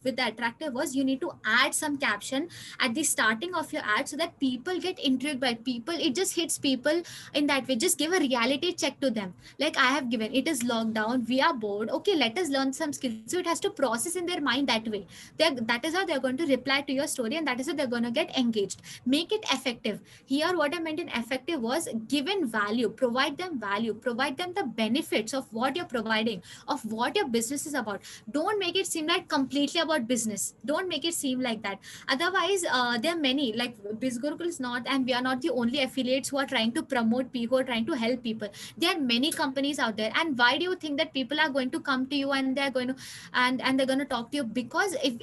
with the attractive was, you need to add some caption at the starting of your ad so that people get intrigued by people. It just hits people in that way. Just give a reality check to them, like I have given. It is lockdown, we are bored, okay, let us learn some skills. So it has to process in their mind that way. That is how they're going to reply to your story, and that is how they're going to get engaged. Make it effective. Here, what I meant in effective was, given value, provide them the benefits of what you're providing, of what your business is about. Don't make it seem like completely about business. Don't make it seem like that. Otherwise, there are many, like Biz Gurukul is not, and we are not the only affiliates who are trying to promote people, who are trying to help people. There are many companies out there. And why do you think that people are going to come to you and they're going to, and they're going to talk to you? Because if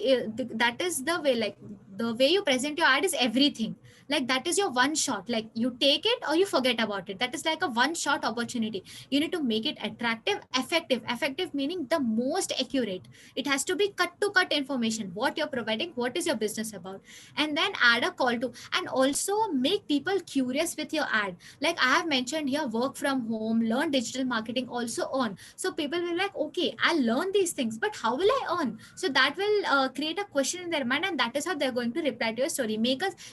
that is the way, like the way you present your ad is everything. Like that is your one shot, like you take it or you forget about it. That is like a one shot opportunity. You need to make it attractive, effective meaning the most accurate. It has to be cut to cut information, what you're providing, what is your business about. And then add a call to, and also make people curious with your ad. Like I have mentioned here, work from home, learn digital marketing, also earn. So people will like, okay, I'll learn these things, but how will I earn? So that will create a question in their mind, and that is how they're going to reply to your story.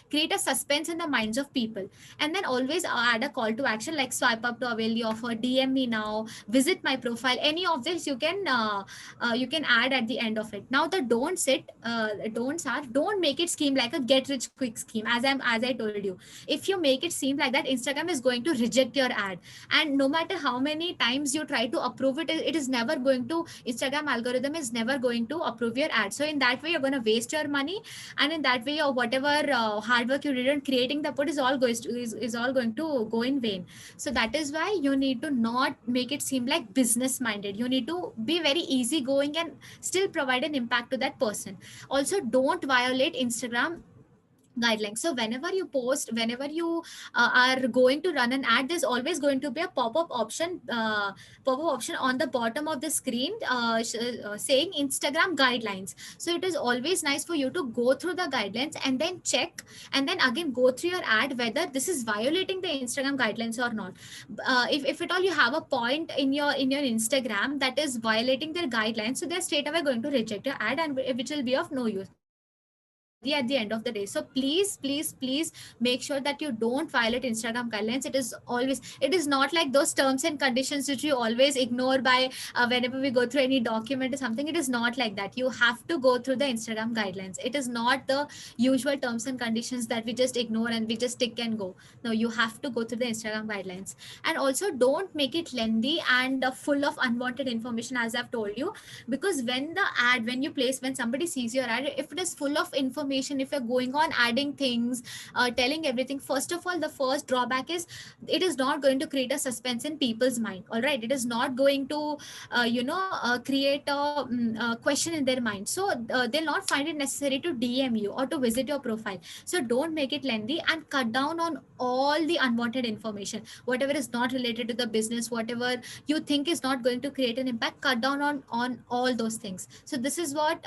Create a suspense in the minds of people. And then always add a call to action, like swipe up to avail the offer, DM me now, visit my profile. Any of this you can add at the end of it. Now the don'ts are, don't make it seem like a get rich quick scheme. As I told you, if you make it seem like that, Instagram is going to reject your ad. And no matter how many times you try to approve it, it is never going to, Instagram algorithm is never going to approve your ad. So in that way, you're going to waste your money, and in that way, or whatever hard work you did in creating the put is all going to go in vain. So that is why you need to not make it seem like business minded. You need to be very easygoing and still provide an impact to that person. Also, don't violate Instagram guidelines. So whenever you are going to run an ad, there's always going to be a pop-up option on the bottom of the screen saying Instagram guidelines. So it is always nice for you to go through the guidelines and then check, and then again go through your ad whether this is violating the Instagram guidelines or not. If at all you have a point in your Instagram that is violating their guidelines, so they're straight away going to reject your ad, and which will be of no use. healthy at the end of the day. So please, please, please make sure that you don't violate Instagram guidelines. It is not like those terms and conditions which we always ignore by whenever we go through any document or something. It is not like that. You have to go through the Instagram guidelines. It is not the usual terms and conditions that we just ignore and we just tick and go. No, you have to go through the Instagram guidelines. And also don't make it lengthy and full of unwanted information, as I've told you. Because when somebody sees your ad, if it is full of information, if you're going on adding things, telling everything, first of all, the first drawback is it is not going to create a suspense in people's mind. All right, it is not going to create a question in their mind. So they'll not find it necessary to DM you or to visit your profile. So don't make it lengthy and cut down on all the unwanted information. Whatever is not related to the business, whatever you think is not going to create an impact, cut down on all those things. So this is what,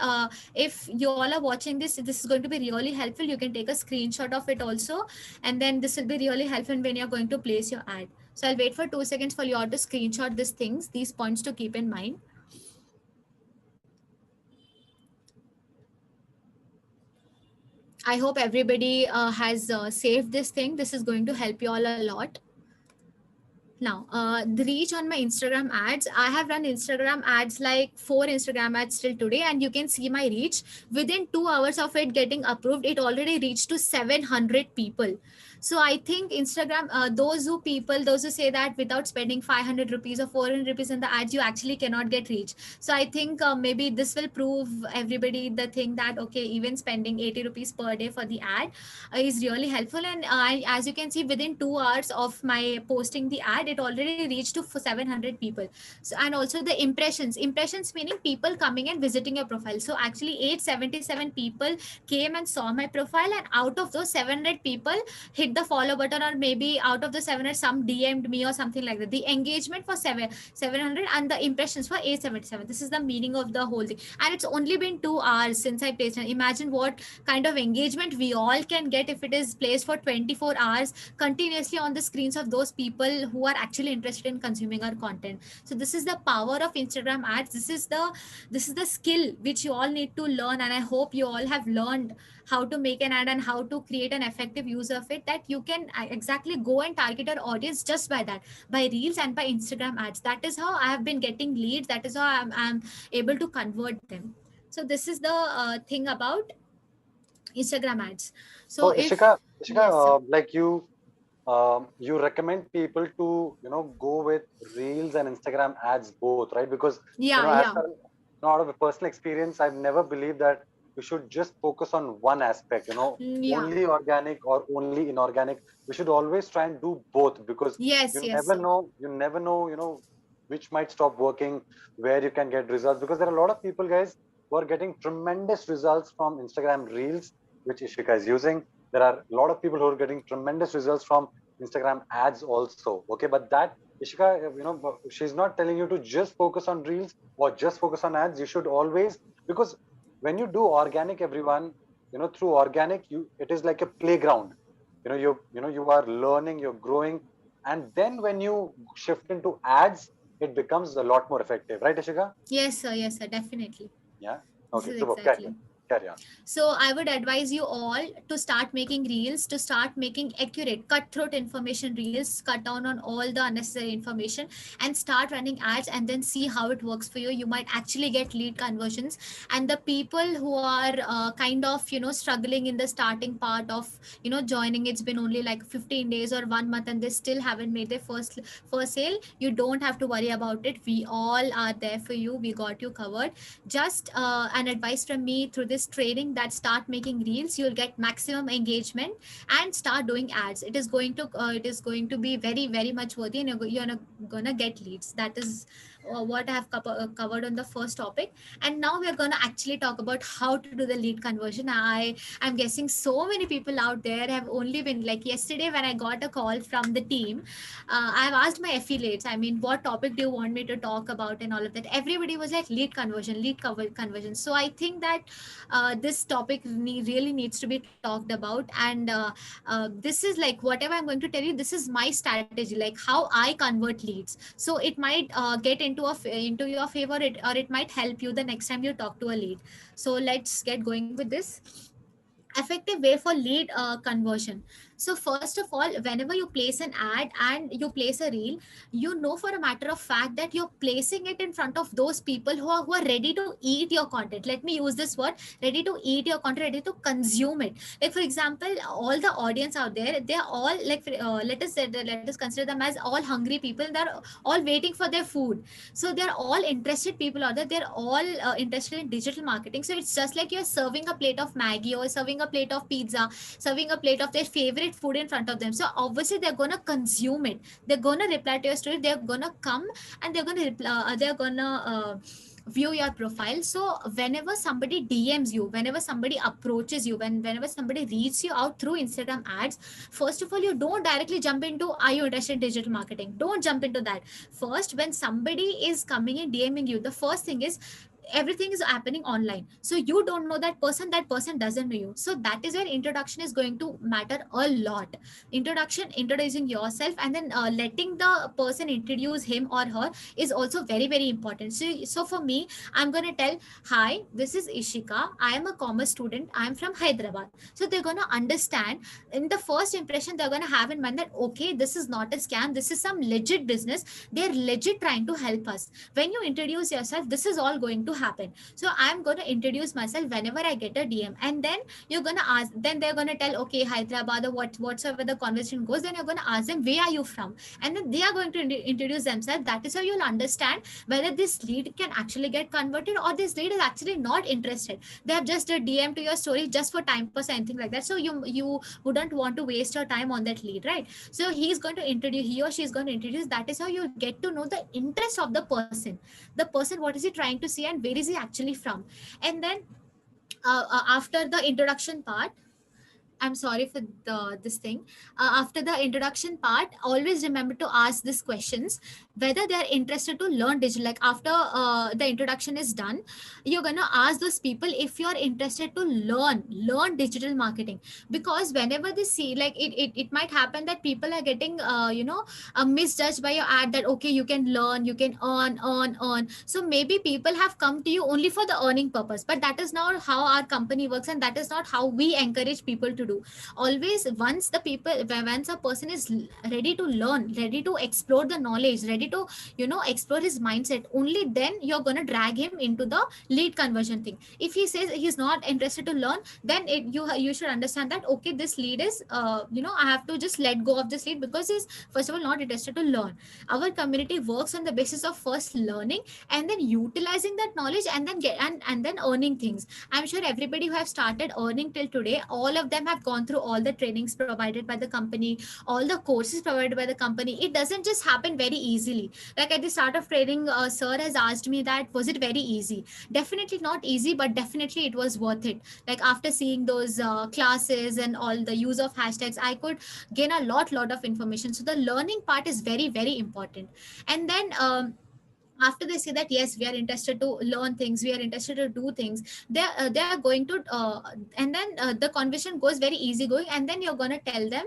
if you all are watching this is going to be really helpful. You can take a screenshot of it also, and then this will be really helpful when you're going to place your ad. So I'll wait for 2 seconds for you all to screenshot these points to keep in mind. I hope everybody has saved this thing. This is going to help you all a lot. Now, the reach on my Instagram ads, I have run Instagram ads, like 4 Instagram ads till today, and you can see my reach. Within 2 hours of it getting approved, it already reached to 700 people. So I think Instagram, those who say that without spending 500 rupees or 400 rupees in the ads, you actually cannot get reach. So I think maybe this will prove everybody the thing that, okay, even spending 80 rupees per day for the ad is really helpful. And as you can see, within 2 hours of my posting the ad, it already reached to 700 people. So, and also the impressions meaning people coming and visiting your profile. So actually 877 people came and saw my profile, and out of those 700 people hit the follow button, or maybe out of the 700 some DM'd me or something like that. The engagement for 700 and the impressions for 877. This is the meaning of the whole thing. And it's only been 2 hours since I placed it. Imagine what kind of engagement we all can get if it is placed for 24 hours continuously on the screens of those people who are actually interested in consuming our content. So this is the power of Instagram ads. This is the skill which you all need to learn, and I hope you all have learned how to make an ad and how to create an effective use of it, that you can exactly go and target your audience just by that, by reels and by Instagram ads. That is how I have been getting leads. That is how I'm able to convert them. So this is the thing about Instagram ads. So So if Ishika, yes, sir. like you recommend people to go with reels and Instagram ads both, right? Because Yeah, as yeah. far out of a personal experience, I've never believed that you should just focus on one aspect, Yeah. only organic or only inorganic. We should always try and do both, because Yes, you yes, never sir. know, which might stop working, where you can get results. Because there are a lot of people, guys, who are getting tremendous results from Instagram reels, which Ishika is using. There are a lot of people who are getting tremendous results from Instagram ads also. Okay, but that Ishika, she's not telling you to just focus on reels or just focus on ads. You should always, because when you do organic, everyone, through organic, it is like a playground. You are learning, you're growing, and then when you shift into ads, it becomes a lot more effective, right, Ishika? Yes, sir. Yes, sir. Definitely. Yeah. This Okay, is super. Carry exactly. on. Carry on. So I would advise you all to start making reels, to start making accurate, cutthroat information reels, cut down on all the unnecessary information, and start running ads, and then see how it works for you. You might actually get lead conversions. And the people who are kind of struggling in the starting part of joining, it's been only like 15 days or 1 month, and they still haven't made their first sale. You don't have to worry about it. We all are there for you. We got you covered. Just an advice from me through this training, that start making reels, you'll get maximum engagement, and start doing ads. It is going to be very, very much worthy, and you're gonna get leads. That is what I have covered on the first topic. And now we're gonna actually talk about how to do the lead conversion. I'm guessing so many people out there have only been like, yesterday when I got a call from the team, I've asked my affiliates, I mean, what topic do you want me to talk about, and all of that. Everybody was like, conversion. So I think that this topic really needs to be talked about. And this is like, whatever I'm going to tell you, this is my strategy, like how I convert leads. So it might get into your favor, or it might help you the next time you talk to a lead. So let's get going with this. effective way for lead conversion. So first of all, whenever you place an ad and you place a reel, you know for a matter of fact that you're placing it in front of those people who are ready to eat your content. Let me use this word, ready to eat your content, ready to consume it. Like for example, all the audience out there, they're all like let us consider them as all hungry people. They're all waiting for their food. So they're all interested people out there, they're all interested in digital marketing. So it's just like you're serving a plate of Maggie or serving a plate of pizza, serving a plate of their favorite food in front of them. So obviously they're gonna consume it, they're gonna reply to your story, they're gonna come and they're gonna reply, they're gonna view your profile. So whenever somebody DMs you, whenever somebody approaches you, whenever somebody reaches you out through Instagram ads, first of all, you don't directly jump into are you interested in digital marketing. Don't jump into that. First, when somebody is coming and DMing you, the first thing is everything is happening online, so you don't know that person doesn't know you. So that is where introduction is going to matter a lot. Introducing yourself, and then letting the person introduce him or her is also very very important. So for me, I'm going to tell, hi, this is Ishika, I am a commerce student, I'm from Hyderabad. So they're going to understand. In the first impression, they're going to have in mind that okay, this is not a scam, this is some legit business, they're legit trying to help us. When you introduce yourself, this is all going to happen. So I'm going to introduce myself whenever I get a DM, and then you're going to ask, then they're going to tell, okay, Hyderabad, or whatsoever the conversation goes, then you're going to ask them, where are you from? And then they are going to introduce themselves. That is how you'll understand whether this lead can actually get converted, or this lead is actually not interested. They have just a DM to your story just for time pass, anything like that. So you wouldn't want to waste your time on that lead, right? So he or she is going to introduce. That is how you get to know the interest of the person, what is he trying to see, and where is he actually from. And then after the introduction part, I'm sorry for this thing. After the introduction part, always remember to ask these questions whether they are interested to learn digital. Like after the introduction is done, you're gonna ask those people if you're interested to learn digital marketing. Because whenever they see, like it might happen that people are getting misjudged by your ad, that okay, you can learn, you can earn. So maybe people have come to you only for the earning purpose, but that is not how our company works, and that is not how we encourage people to do. Always, once a person is ready to learn, ready to explore the knowledge, ready to explore his mindset, only then you're going to drag him into the lead conversion thing. If he says he's not interested to learn, then you should understand that okay, this lead is I have to just let go of this lead because he's first of all not interested to learn. Our community works on the basis of first learning and then utilizing that knowledge, and then and then earning things. I'm sure everybody who have started earning till today, all of them have gone through all the trainings provided by the company, all the courses provided by the company. It doesn't just happen very easily. Like at the start of training, sir has asked me that was it very easy? Definitely not easy, but definitely it was worth it. Like after seeing those classes and all the use of hashtags, I could gain a lot of information. So the learning part is very very important. And then after they say that yes, we are interested to learn things, we are interested to do things, they are going to and then the conversation goes very easy going, and then you're going to tell them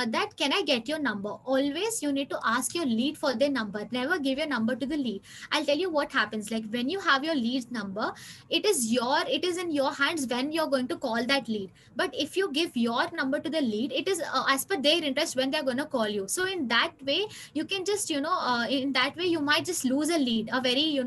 that can I get your number. Always you need to ask your lead for their number, never give your number to the lead. I'll tell you what happens. Like when you have your lead number, it is in your hands when you're going to call that lead. But if you give your number to the lead, it is as per their interest when they're going to call you. So in that way you can just in that way you might just lose a lead, a very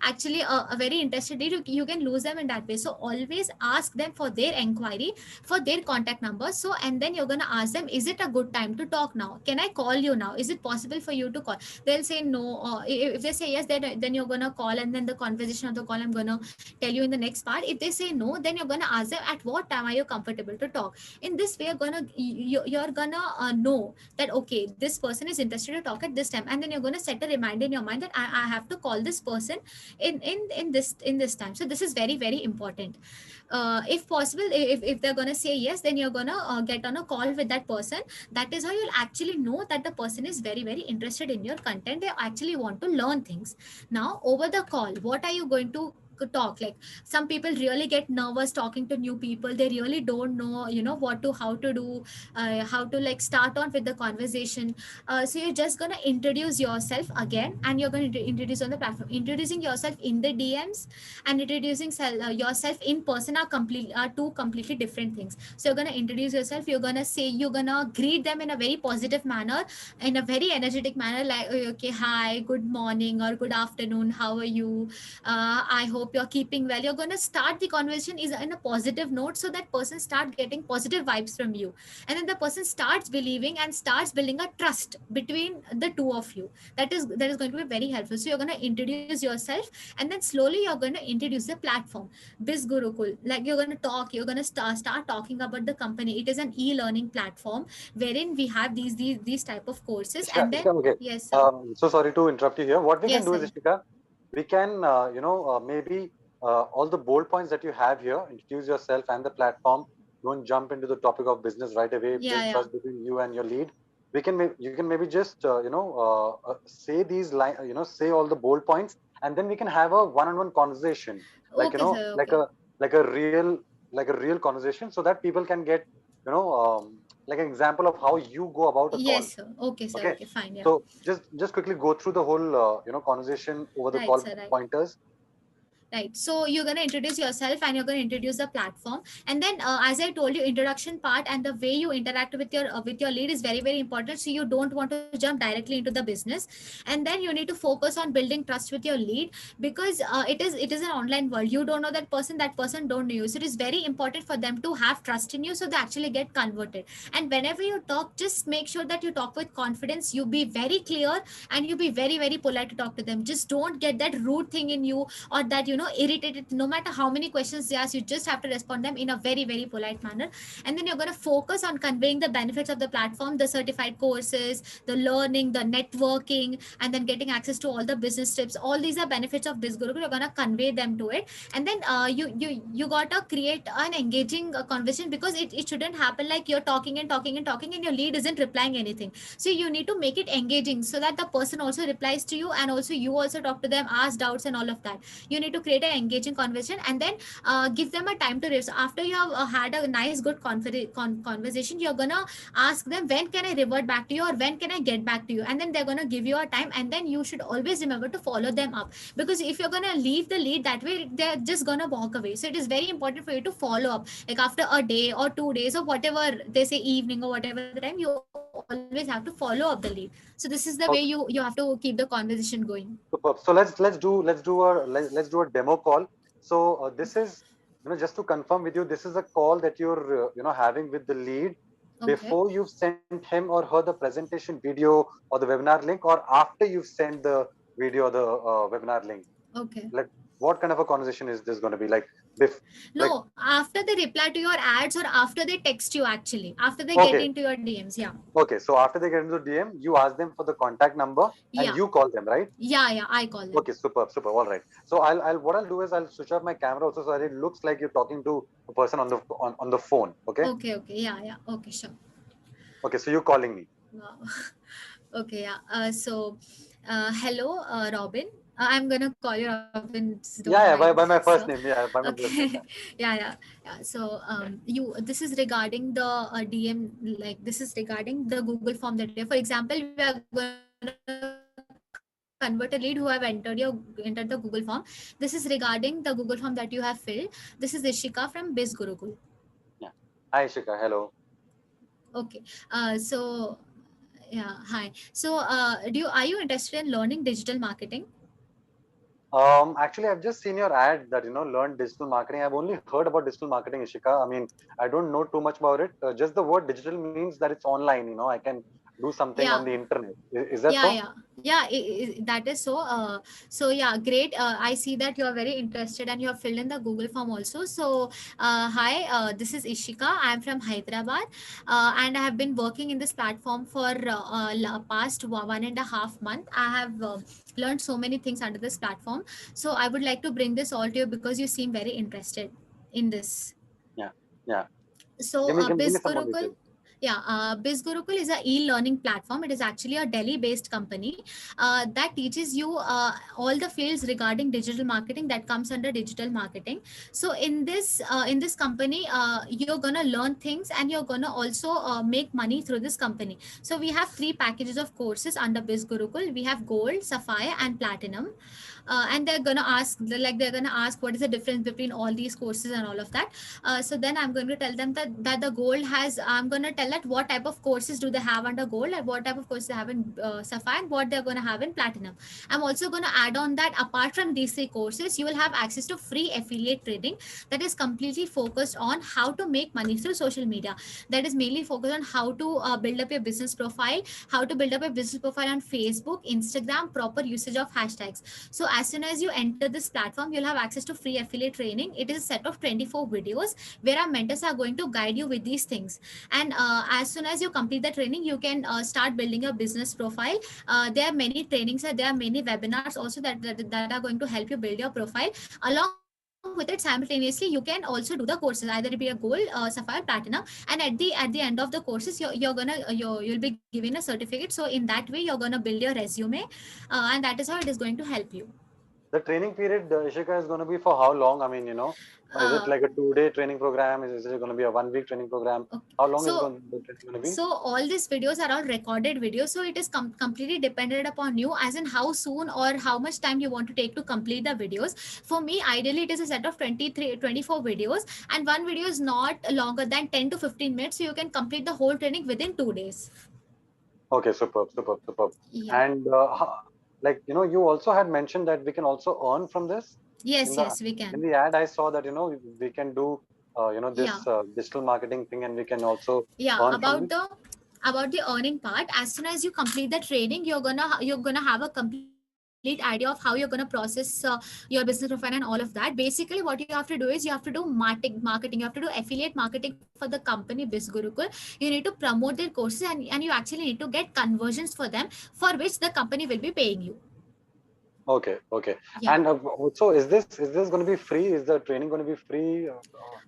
actually a very interested lead. You can lose them in that way. So always ask them for their inquiry, for their contact number. So and then you're going to ask them, is it a good time to talk now? Can I call you now? Is it possible for you to call? They'll say no. If they say yes, then you're going to call, and then the conversation of the call I'm going to tell you in the next part. If they say no, then you're going to ask them at what time are you comfortable to talk. In this way you're going to know that okay, this person is interested to talk at this time, and then you're going to set a reminder in your mind that I have to call this person in this time. So this is very very important. If possible, if they're going to say yes, then you're going to get on a call with that person. That is how you'll actually know that the person is very very interested in your content, they actually want to learn things. Now over the call, what are you going to talk. Like some people really get nervous talking to new people. They really don't know, what to how to do, how to like start on with the conversation. So you're just gonna introduce yourself again, and you're gonna introduce on the platform. Introducing yourself in the DMs and introducing yourself in person are two completely different things. So you're gonna introduce yourself. You're gonna greet them in a very positive manner, in a very energetic manner, like, "Oh, okay, hi, good morning or good afternoon, how are you, I hope you're keeping well." You're going to start the conversation is in a positive note, so that person start getting positive vibes from you, and then the person starts believing and starts building a trust between the two of you. That is going to be very helpful. So you're going to introduce yourself, and then slowly you're going to introduce the platform, Biz Gurukul. Like you're going to start talking about the company. It is an e-learning platform wherein we have these type of courses. Ishika, And then, Ishika, okay. yes sir. So sorry to interrupt you here. What we can Yes do sir. is, Ishika, we can, maybe all the bold points that you have here, introduce yourself and the platform. Don't jump into the topic of business right away. Yeah, Build yeah. trust between you and your lead. You can maybe just, say these line, say all the bold points, and then we can have a one-on-one conversation, like, Okay sir. Okay. like a real, like a real conversation, so that people can get, like an example of how you go about a call. Yes, sir. Okay, sir. Okay. Okay, fine. Yeah. So just quickly go through the whole, conversation over the Right, call sir. Right. pointers. Right. So you're going to introduce yourself and you're going to introduce the platform. And then, as I told you, introduction part and the way you interact with your lead is very, very important. So you don't want to jump directly into the business. And then you need to focus on building trust with your lead, because it is an online world. You don't know that person don't know you. So it is very important for them to have trust in you, so they actually get converted. And whenever you talk, just make sure that you talk with confidence. You be very clear, and you be very, very polite to talk to them. Just don't get that rude thing in you, or that irritated. No matter how many questions they ask, you just have to respond them in a very, very polite manner. And then you're going to focus on conveying the benefits of the platform, the certified courses, the learning, the networking, and then getting access to all the business tips. All these are benefits of BizGuru. You're going to convey them to it. And then you got to create an engaging conversation, because it shouldn't happen like you're talking and talking and talking and your lead isn't replying anything. So you need to make it engaging, so that the person also replies to you, and also you also talk to them, ask doubts and all of that. You need to create an engaging conversation, and then give them a time to review. So after you have had a nice good conversation, you're gonna ask them, when can I revert back to you, or when can I get back to you, and then they're gonna give you a time. And then you should always remember to follow them up, because if you're gonna leave the lead that way, they're just gonna walk away. So it is very important for you to follow up, like after a day or 2 days or whatever they say, evening or whatever the time. You always have to follow up the lead. So this is the way you have to keep the conversation going. Superb. So let's do a demo call. So this is, just to confirm with you, this is a call that you're, having with the lead Okay. before you've sent him or her the presentation video or the webinar link, or after you've sent the video or the webinar link. Okay. Like, what kind of a conversation is this going to be? Like, bef- like, No, after they reply to your ads, or after they text you, actually. After they get okay, into your DMs. Yeah. okay. So after they get into DM, you ask them for the contact number and Yeah. you call them, right? Yeah. Yeah. I call them. Okay, superb, superb. All right. So what I'll do is I'll switch off my camera also, so that it looks like you're talking to a person on the phone. Okay. Okay. Okay. Yeah. Yeah. Okay. Sure. Okay. So you're calling me. Wow. Okay. Yeah. Hello, Robin. I'm gonna call you Robin. Just don't Yeah, yeah. mind, By my sir. first name. Yeah, by my first name. Okay. Yeah. Yeah. Yeah. So, this is regarding the DM. Like, this is regarding the Google form that for example, we are gonna convert a lead who have entered the Google form. This is regarding the Google form that you have filled. This is Ishika from Biz Gurukul. Yeah. Hi, Shika. Hello. Okay. So yeah, hi. So, are you interested in learning digital marketing? Actually, I've just seen your ad that learn digital marketing. I've only heard about digital marketing, Ishika. I mean, I don't know too much about it. Just the word digital means that it's online. I can do something on Yeah. the internet. Is that Yeah, so? yeah, yeah. That is so. So yeah, great. I see that you are very interested and you have filled in the Google form also. So, hi, this is Ishika. I am from Hyderabad, and I have been working in this platform for past 1.5 month. I have learned so many things under this platform. So I would like to bring this all to you, because you seem very interested in this. Yeah, yeah. So, Give me Biz some more Gurukul. details. Yeah, Biz Gurukul is a e-learning platform. It is actually a Delhi-based company that teaches you all the fields regarding digital marketing that comes under digital marketing. So in this company, you're gonna learn things and you're gonna also make money through this company. So we have three packages of courses under Biz Gurukul. We have Gold, Sapphire, and Platinum. And they're gonna ask what is the difference between all these courses and all of that. So then I'm going to tell them that the gold has, I'm going to tell that what type of courses do they have under gold and what type of courses they have in sapphire and what they're going to have in platinum. I'm also going to add on that apart from these three courses, you will have access to free affiliate trading that is completely focused on how to make money through social media. That is mainly focused on how to build up your business profile, how to build up a business profile on Facebook, Instagram, proper usage of hashtags. So as soon as you enter this platform, you'll have access to free affiliate training. It is a set of 24 videos where our mentors are going to guide you with these things. And as soon as you complete the training, you can start building your business profile. There are many trainings, there are many webinars also that are going to help you build your profile. Along with it, simultaneously, you can also do the courses, either it be a gold, sapphire, platinum, and at the end of the courses, you'll be given a certificate. So in that way, you're gonna build your resume, and that is how it is going to help you. The training period, Ishika, is going to be for how long? I mean, is it Uh, like a 2-day training program? Is it going to be a 1 week training program? okay. How long is So the training going to be? so all these videos are all recorded videos, so it is completely dependent upon you, as in how soon or how much time you want to take to complete the videos. For me, ideally, it is a set of 24 videos, and one video is not longer than 10 to 15 minutes, so you can complete the whole training within 2 days. Okay, superb, superb, superb. Yeah. And like you also had mentioned that we can also earn from this. In Yes, the yes, we in can. the ad, I saw that we can do Yeah. this digital marketing thing, and we can also Yeah, earn from about this. the earning part, as soon as you complete the training, you're gonna have a complete idea of how you're gonna process your business profile and all of that. Basically, what you have to do is you have to do marketing, you have to do affiliate marketing for the company Biz Gurukul. You need to promote their courses, and you actually need to get conversions for them, for which the company will be paying you. Okay, okay. Yeah. And also, is this going to be free? Is the training going to be free?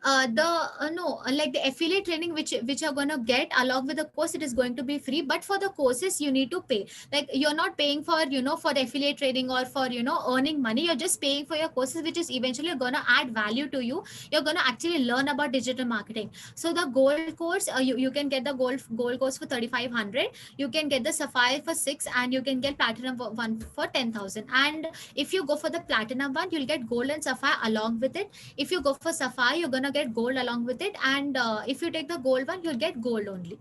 The no like the affiliate training which you're going to get along with the course, it is going to be free, but for the courses you need to pay. Like, you're not paying for for the affiliate trading or for earning money. You're just paying for your courses, which is eventually going to add value to you. You're going to actually learn about digital marketing. So the gold course, you can get the gold course for 3500. You can get the sapphire for 6, and you can get platinum one for 10,000. And if you go for the platinum one, you'll get gold and sapphire along with it. If you go for sapphire, you're gonna get gold along with it, and if you take the gold one, you'll get gold only.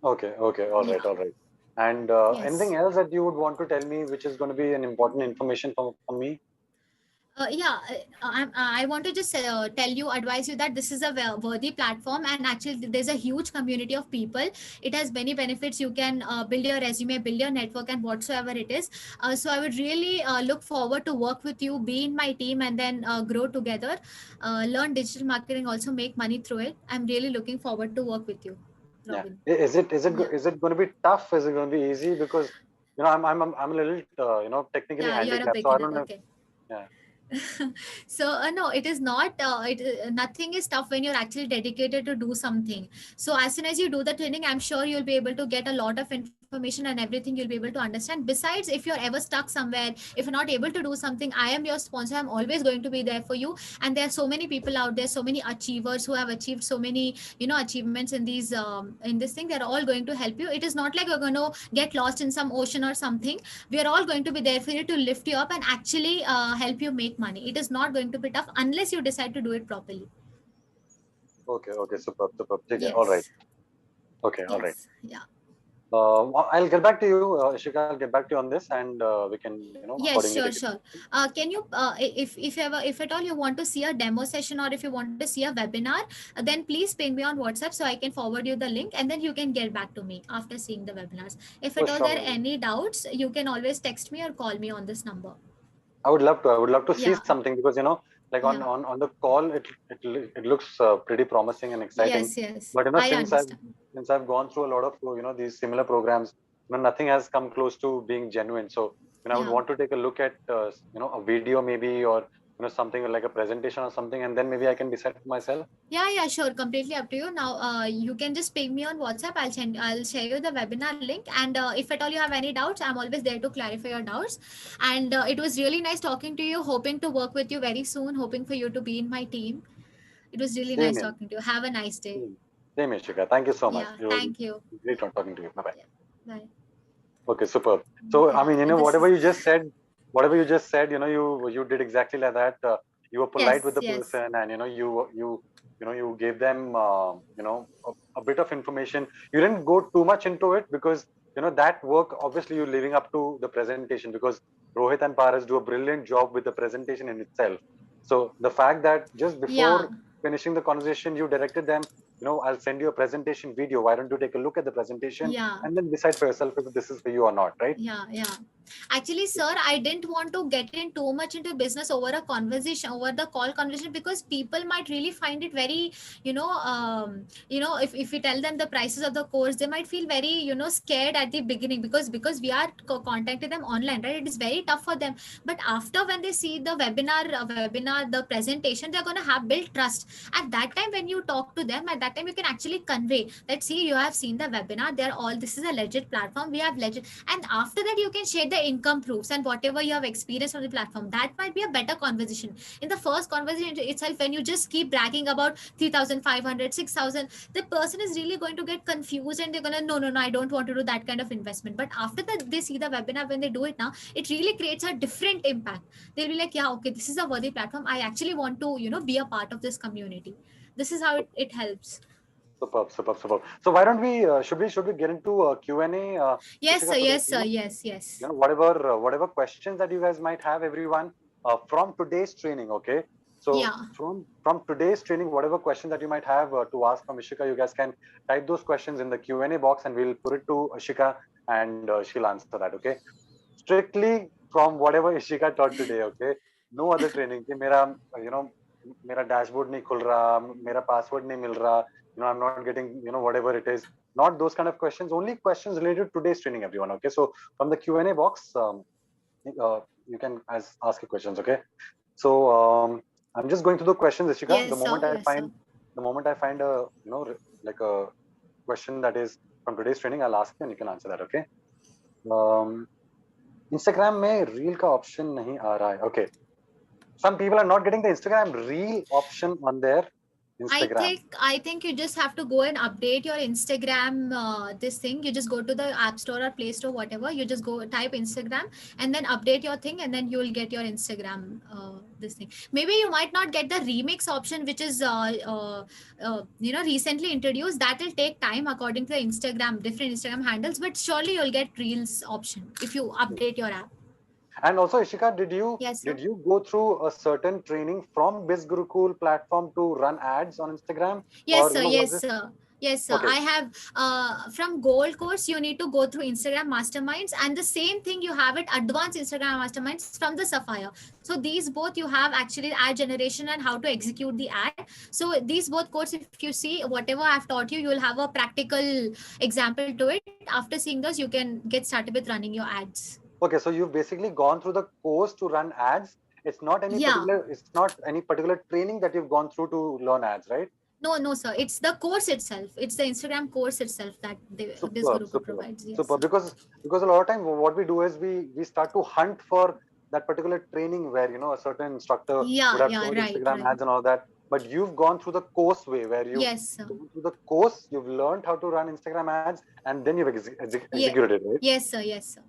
Okay, okay, all right, Yeah. all right. And anything Yes. else that you would want to tell me, which is going to be an important information for me? Yeah, I want to just tell you, advise you that this is a worthy platform, and actually there's a huge community of people. It has many benefits. You can build your resume, build your network, and whatsoever it is. So I would really look forward to work with you, be in my team, and then grow together, learn digital marketing, also make money through it. I'm really looking forward to work with you, Yeah. Robin. Is it Yeah. is it going to be tough? Is it going to be easy? Because I'm a little technically Yeah, you're a handicapped, so I beginner. don't know. Okay. Yeah. So no, it is not nothing is tough when you're actually dedicated to do something. So as soon as you do the training, I'm sure you'll be able to get a lot of information and everything. You'll be able to understand. Besides, if you're ever stuck somewhere, if you're not able to do something, I am your sponsor. I'm always going to be there for you. And there are so many people out there, so many achievers who have achieved so many achievements in these in this thing. They're all going to help you. It is not like you're going to get lost in some ocean or something. We are all going to be there for you to lift you up and actually help you make money. It is not going to be tough unless you decide to do it properly. Okay, okay, superb, superb. Okay, all right. Yes. Okay, all right. Yes. Yeah. I'll get back to you, Ishika. I'll get back to you on this, and we can Yes, accordingly sure, take it. sure. Can you, if at all you want to see a demo session, or if you want to see a webinar, then please ping me on WhatsApp so I can forward you the link, and then you can get back to me after seeing the webinars. If Oh, at all there are sure. any doubts, you can always text me or call me on this number. I would love to. I would love to see Yeah. something because like on Yeah. on the call, it looks pretty promising and exciting. Yes. Yes. But I since I've understand. gone through a lot of these similar programs, nothing has come close to being genuine. So I would Yeah. want to take a look at a video maybe, or something like a presentation or something, and then maybe I can decide for myself? Yeah, sure. Completely up to you. Now, you can just ping me on WhatsApp. I'll share you the webinar link. And if at all you have any doubts, I'm always there to clarify your doubts. And it was really nice talking to you. Hoping to work with you very soon. Hoping for you to be in my team. It was really Same nice here. talking to you. Have a nice day. Same here, Shika. Thank you so much. Yeah. It was Thank you. great talking to you. Bye bye. Yeah. Bye. Okay, superb. So, I Yeah. mean, This whatever is. you just said, you did exactly like that. You were polite with Yes. the Yes. person, and you gave them, a bit of information. You didn't go too much into it because that work. Obviously, you're living up to the presentation because Rohit and Paras do a brilliant job with the presentation in itself. So the fact that just Yeah. before finishing the conversation, you directed them, I'll send you a presentation video. Why don't you take a look at the presentation Yeah. and then decide for yourself if this is for you or not, right? Yeah. Actually, sir, I didn't want to get in too much into business over a conversation, over the call conversation, because people might really find it very, if we tell them the prices of the course, they might feel very, scared at the beginning, because we are contacting them online, right? It is very tough for them. But after, when they see the webinar, the presentation, they're gonna have built trust. At that time, when you talk to them, at that time you can actually convey that, see, you have seen the webinar. They're all, this is a legit platform. We have legit. And after that, you can share the income proofs and whatever you have experienced on the platform. That might be a better conversation. In the first conversation itself, when you just keep bragging about 3,500, 6,000, the person is really going to get confused, and they're gonna, no, I don't want to do that kind of investment. But after that, they see the webinar, when they do it now, it really creates a different impact. They'll be like, yeah, okay, this is a worthy platform. I actually want to, be a part of this community. This is how it helps. Superb, superb, superb. So why don't we should we get into Q&A, Yes, sir. Ishika, so that Yes, sir. Yes, yes. whatever questions that you guys might have, everyone, from today's training, okay? So Yeah. from today's training, whatever questions that you might have to ask from Ishika, you guys can type those questions in the Q&A box, and we'll put it to Ishika, and she'll answer that, okay? Strictly from whatever Ishika taught today, okay? No other training. कि मेरा you know मेरा dashboard नहीं खुल रहा, मेरा password नहीं मिल रहा, I'm not getting whatever it is. Not those kind of questions. Only questions related to today's training, everyone. Okay, so from the Q&A box, you can ask your questions. Okay, so I'm just going through the questions, Ishika. Yes, sir. Yes, sir. The moment I find a like a question that is from today's training, I'll ask you and you can answer that. Okay. Um, Instagram में reel का option नहीं आ रहा है. Okay. Some people are not getting the Instagram reel option on their Instagram. I think you just have to go and update your Instagram. This thing, you just go to the App Store or Play Store, whatever. You just go type Instagram and then update your thing, and then you will get your Instagram. This thing. Maybe you might not get the remix option, which is recently introduced. That will take time according to the Instagram, different Instagram handles. But surely you'll get Reels option if you update your app. And also, Ishika, Yes, sir. did you go through a certain training from Biz Gurukul platform to run ads on Instagram, Yes, or sir. was Yes, it sir. Yes, sir. okay? I have from Gold course, you need to go through Instagram Masterminds, and the same thing you have it advanced Instagram Masterminds from the Sapphire. So these both you have actually ad generation and how to execute the ad. So these both courses, if you see whatever I've taught you, you will have a practical example to it. After seeing those, you can get started with running your ads. Okay, so you've basically gone through the course to run ads. Yeah. It's not any particular training that you've gone through to learn ads, right? No, sir. It's the course itself. It's the Instagram course itself that this Superb, Gurukul superb, provides. Yes. superb. Because a lot of time what we do is we start to hunt for that particular training where a certain instructor would have Yeah. taught Right. Instagram Right. ads and all that. But you've gone through the course way where you've Yes, sir. gone through the course, you've learned how to run Instagram ads, and then you've Yeah. executed it, right? Yes, sir. Yes, sir.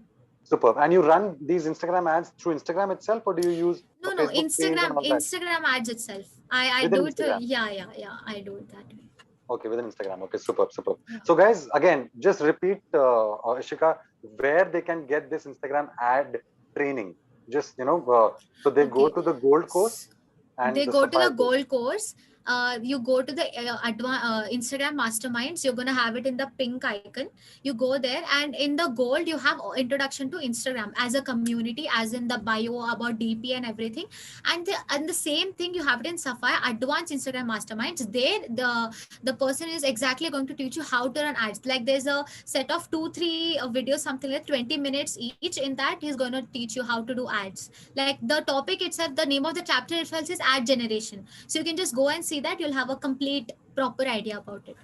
Superb. And you run these Instagram ads through Instagram itself, or do you use a No. Facebook page and all that Instagram ads itself. I within do it. Instagram? Yeah. I do it that way. Okay, within Instagram. Okay, superb, superb. Yeah. So, guys, again, just repeat, Ishika, where they can get this Instagram ad training. Just so they go Okay. to the gold course and They the go to the sapphire course. Gold course. you go to the Instagram masterminds. You're gonna have it in the pink icon. You go there, and in the gold you have introduction to Instagram as a community, as in the bio about DP and everything. And the same thing you have it in Sapphire advanced Instagram masterminds. There the person is exactly going to teach you how to run ads. Like there's a set of 2-3 videos, something like 20 minutes each. In that he's going to teach you how to do ads. Like the topic itself, the name of the chapter itself is ad generation, so you can just go and see that. You'll have a complete proper idea about it.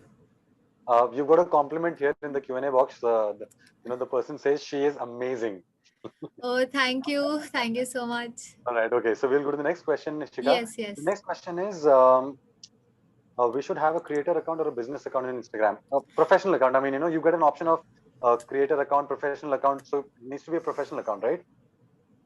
You've got a compliment here in the Q&A box. The person says she is amazing. Oh, thank you so much. All right, okay. So we'll go to the next question, Nishika. Yes, yes. The next question is, we should have a creator account or a business account in Instagram. A professional account. I mean, you get an option of creator account, professional account. So it needs to be a professional account, right?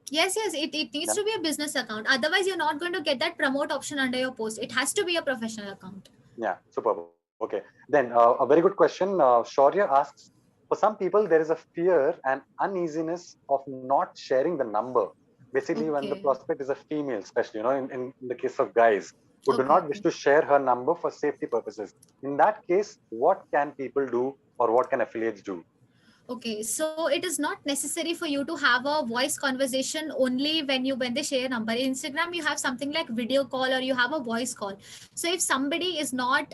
Yes, it needs to be a business account. Otherwise, you're not going to get that promote option under your post. It has to be a professional account. Yeah, superb. Okay. Then a very good question. Shaurya asks, for some people, there is a fear and uneasiness of not sharing the number. Basically, when the Okay. prospect is a female, especially, in the case of guys who do Okay, not wish to share her number for safety purposes. In that case, what can people do or what can affiliates do? Okay, so it is not necessary for you to have a voice conversation only when they share a number. In Instagram, you have something like video call or you have a voice call. So if somebody is not,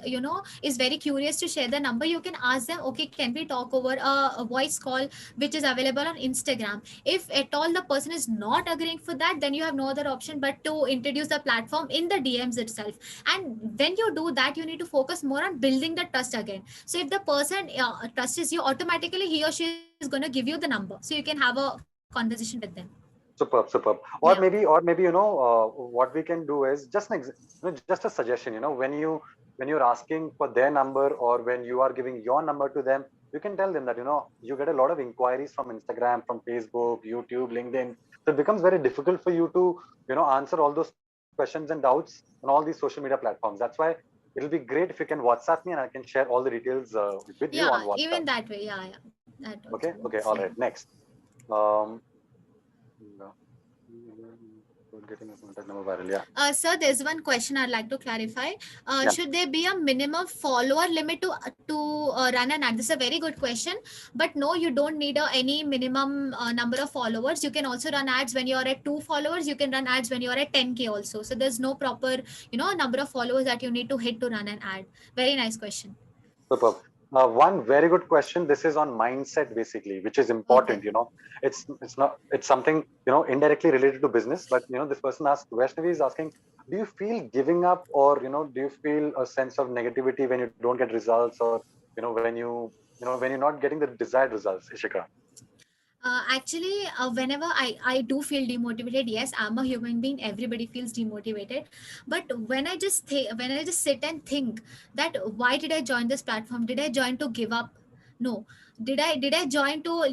is very curious to share the number, you can ask them, okay, can we talk over a voice call which is available on Instagram? If at all the person is not agreeing for that, then you have no other option but to introduce the platform in the DMs itself. And when you do that, you need to focus more on building the trust again. So if the person trusts you, automatically he or she is going to give you the number, so you can have a conversation with them. Superb, superb. Yeah. Or maybe what we can do is just a suggestion. When you're asking for their number or when you are giving your number to them, you can tell them that you get a lot of inquiries from Instagram, from Facebook, YouTube, LinkedIn. So it becomes very difficult for you to answer all those questions and doubts on all these social media platforms. That's why it'll be great if you can WhatsApp me and I can share all the details with you on Yeah, WhatsApp. even that way. Yeah, that also Okay, works. all Yeah. right. Next. Um, no. Getting a contact number viral. Yeah. Sir, there's one question I'd like to clarify. Yeah. Should there be a minimum follower limit to run an ad? This is a very good question. But no, you don't need any minimum number of followers. You can also run ads when you're at 2 followers. You can run ads when you're at 10K also. So there's no proper, number of followers that you need to hit to run an ad. Very nice question. Superb. One very good question. This is on mindset, basically, which is important. Okay. It's something indirectly related to business. But this person asked, Vaishnavi is asking, do you feel giving up, or do you feel a sense of negativity when you don't get results, or when you're not getting the desired results, Ishika? Actually, whenever I do feel demotivated, yes, I'm a human being. Everybody feels demotivated. But when I just sit and think that why did I join this platform? Did I join to give up? No. Did I join to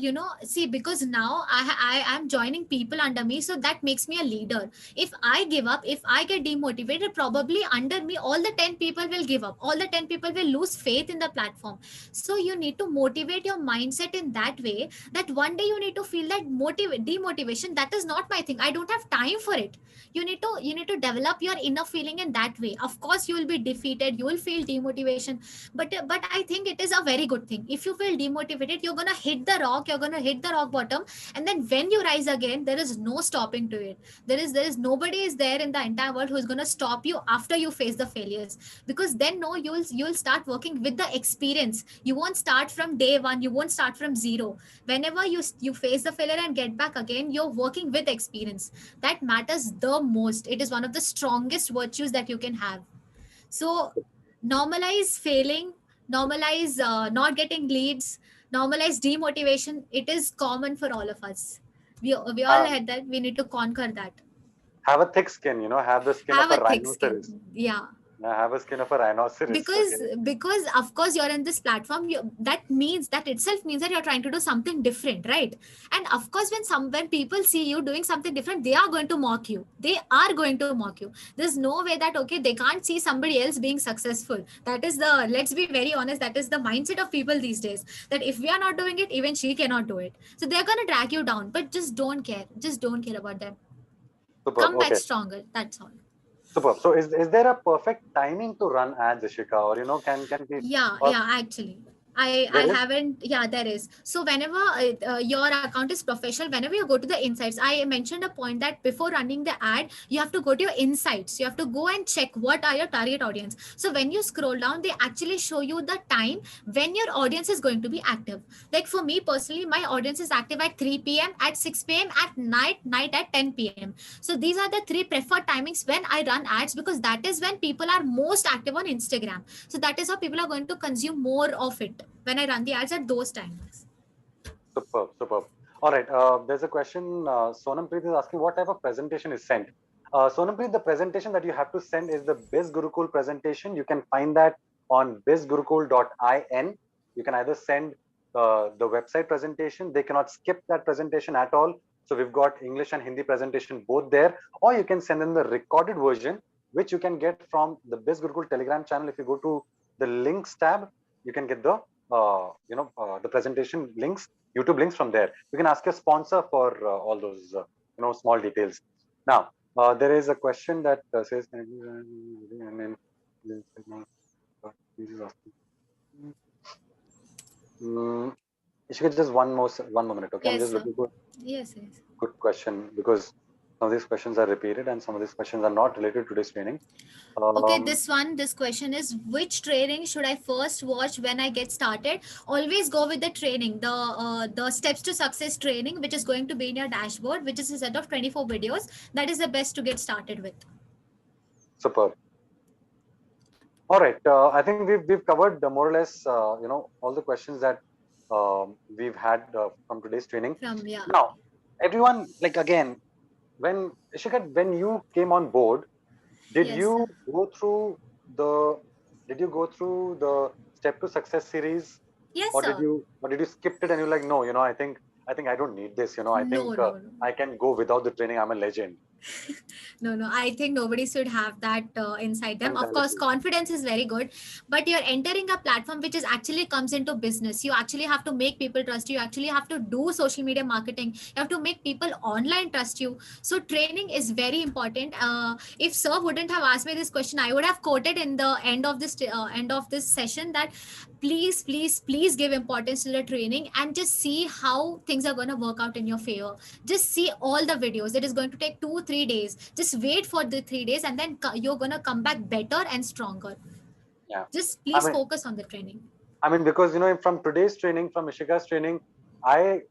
see, because now I am joining people under me, so that makes me a leader. If I give up, if I get demotivated, probably under me all the 10 people will give up. All the 10 people will lose faith in the platform. So you need to motivate your mindset in that way that one day you need to feel that demotivation, that is not my thing, I don't have time for it. You need to develop your inner feeling in that way. Of course you will be defeated, you will feel demotivation, but I think it is a very good thing. If you feel demotivated, you're going to hit the rock, you're going to hit the rock bottom, and then when you rise again, there is no stopping to it. There is nobody is there in the entire world who is going to stop you after you face the failures, because then no, you'll start working with the experience. You won't start from day one, you won't start from zero. Whenever you face the failure and get back again, you're working with experience. That matters the most. It is one of the strongest virtues that you can have. So normalize failing, normalize not getting leads, normalize demotivation. It is common for all of us. We all Uh, had that. We need to conquer that. have a thick skin. Have the skin of Have a a thick rhinoceros. skin. Yeah. Have a skin of a rhinoceros. because Okay. because of course you're in this platform, that itself means that you're trying to do something different, right? And of course when people see you doing something different, they are going to mock you. They are going to mock you. There's no way that okay, they can't see somebody else being successful. That is the, let's be very honest, that is the mindset of people these days, that if we are not doing it, even she cannot do it. So they're going to drag you down, but just don't care about them. Superb. Come back Okay. stronger, that's all. Superb. So is there a perfect timing to run ads, Ishika, or can we, Yeah, or yeah, actually. I there is? haven't, yeah, there is. So whenever your account is professional, whenever you go to the insights, I mentioned a point that before running the ad, you have to go to your insights. You have to go and check what are your target audience. So when you scroll down, they actually show you the time when your audience is going to be active. Like for me personally, my audience is active at 3 p.m., at 6 p.m., at night at 10 p.m. So these are the three preferred timings when I run ads, because that is when people are most active on Instagram. So that is how people are going to consume more of it when I run the ads at those times. Superb, superb. All right. There's a question. Sonam Preet is asking what type of presentation is sent. Sonam Preet, the presentation that you have to send is the Biz Gurukul presentation. You can find that on bizgurukul.in. You can either send the website presentation. They cannot skip that presentation at all. So we've got English and Hindi presentation both there, or you can send in the recorded version, which you can get from the Biz Gurukul Telegram channel. If you go to the links tab, you can get the the presentation links, YouTube links from there. You can ask your sponsor for all those small details. Now there is a question that says, and then Ishika, just one moment, okay? I'm Yes, just sir. looking for Yes, yes. a good question because some of these questions are repeated and some of these questions are not related to this training. Okay, Um, this question is, which training should I first watch when I get started? Always go with the training, the steps to success training, which is going to be in your dashboard, which is a set of 24 videos. That is the best to get started with. Superb. All right. I think we've covered more or less all the questions that we've had from today's training. From, yeah. Now, everyone, like again, when Ishika, when you came on board, did Yes, you sir. go through the did you go through the Step to Success series, Yes, or did sir. you skip it and you're like, no, I think I don't need this. I No, think no, no. I can go without the training. I'm a legend No, no, I think nobody should have that inside them. Of course, mentality. confidence is very good, but you're entering a platform which is actually comes into business. You actually have to make people trust you. You actually have to do social media marketing. You have to make people online trust you. So training is very important. If sir wouldn't have asked me this question, I would have quoted in the end of this session that please give importance to the training and just see how things are going to work out in your favor. Just see all the videos. It is going to take 2-3 days. Just wait for the 3 days, and then you're going to come back better and stronger. Yeah. Just I please mean, focus on the training. because from today's training, from Ishika's training, I've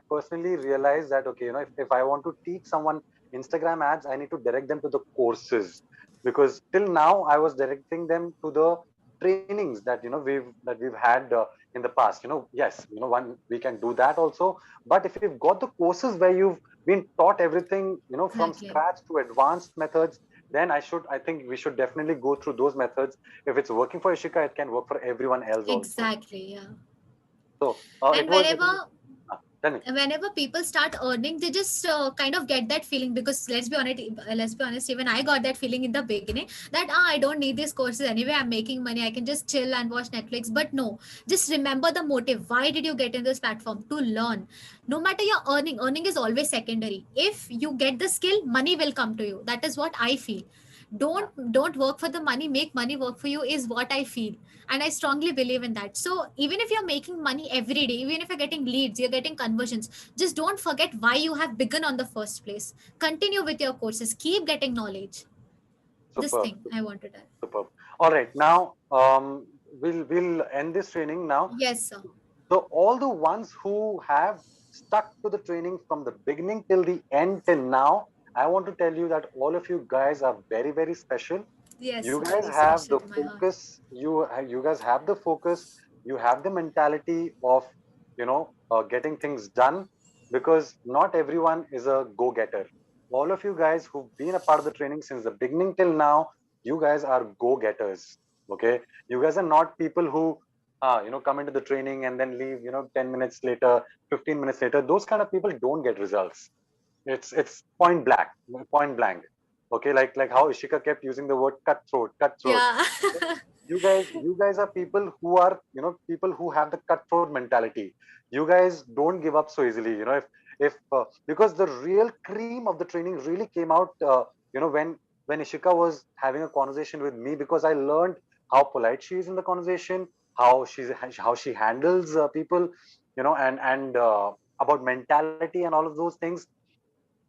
personally realized that okay, if I want to teach someone Instagram ads, I need to direct them to the courses, because till now I was directing them to the trainings that we've had in the past. Yes, one we can do that also, but if you've got the courses where you've been taught everything, from Exactly. scratch to advanced methods, then I think we should definitely go through those methods. If it's working for Ishika, it can work for everyone else also. Exactly. Yeah. So And tell me. whenever people start earning, they just kind of get that feeling, because let's be honest, even I got that feeling in the beginning that I don't need these courses anyway. I'm making money. I can just chill and watch Netflix. But no, just remember the motive. Why did you get in this platform? To learn. No matter your earning is always secondary. If you get the skill, money will come to you. That is what I feel. Yeah, Don't work for the money, make money work for you, is what I feel. And I strongly believe in that. So even if you're making money every day, even if you're getting leads, you're getting conversions, just don't forget why you have begun on the first place. Continue with your courses, keep getting knowledge. This superb, thing I wanted to add. superb. All right, now we'll end this training now. Yes, sir. So all the ones who have stuck to the training from the beginning till the end till now, I want to tell you that all of you guys are very very special. Yes, You guys very have special the to my heart. focus. You guys have the focus. You have the mentality of getting things done, because not everyone is a go-getter. All of you guys who've been a part of the training since the beginning till now, you guys are go-getters. Okay, you guys are not people who come into the training and then leave 10 minutes later, 15 minutes later. Those kind of people don't get results. It's point blank. Okay, like how Ishika kept using the word cutthroat. Yeah. You guys are people who are people who have the cutthroat mentality. You guys don't give up so easily. If because the real cream of the training really came out, when when Ishika was having a conversation with me, because I learned how polite she is in the conversation, how she handles people, and about mentality and all of those things.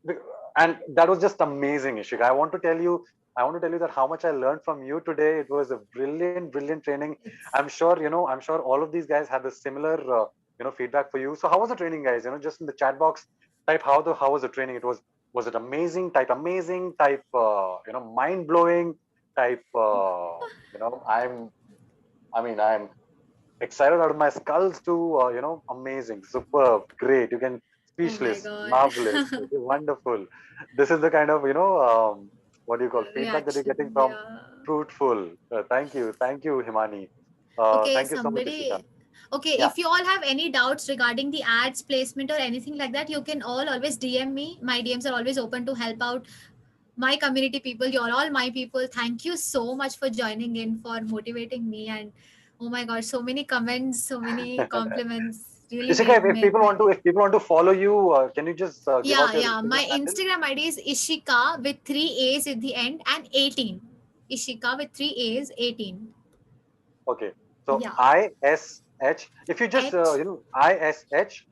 Be- And that was just amazing, Ishika. I want to tell you that how much I learned from you today. It was a brilliant, brilliant training. It's I'm sure all of these guys had the similar, feedback for you. So how was the training, guys? Just in the chat box, type how was the training? Was it amazing? Type amazing. Type, mind blowing. Type, I'm excited out of my skulls to, amazing, superb, great. You can oh my speechless, god. marvelous, okay, wonderful. This is the kind of, what do you call feedback that you're getting Reaction, from yeah. fruitful. Thank you, Himani. Okay, Thank you so much, Ishika. somebody. Okay, Yeah, if you all have any doubts regarding the ads placement or anything like that, you can all always DM me. My DMs are always open to help out my community people. You're all my people. Thank you so much for joining in, for motivating me. And oh my god, so many comments, so many compliments really Ishika, made if made people my want to day. if people want to follow you, can you just give out Yeah, your yeah. Instagram My handle? Instagram ID is Ishika with three A's at the end and 18. Ishika with three A's, 18. Okay, so Yeah. ISH. If you just H K ISHIKA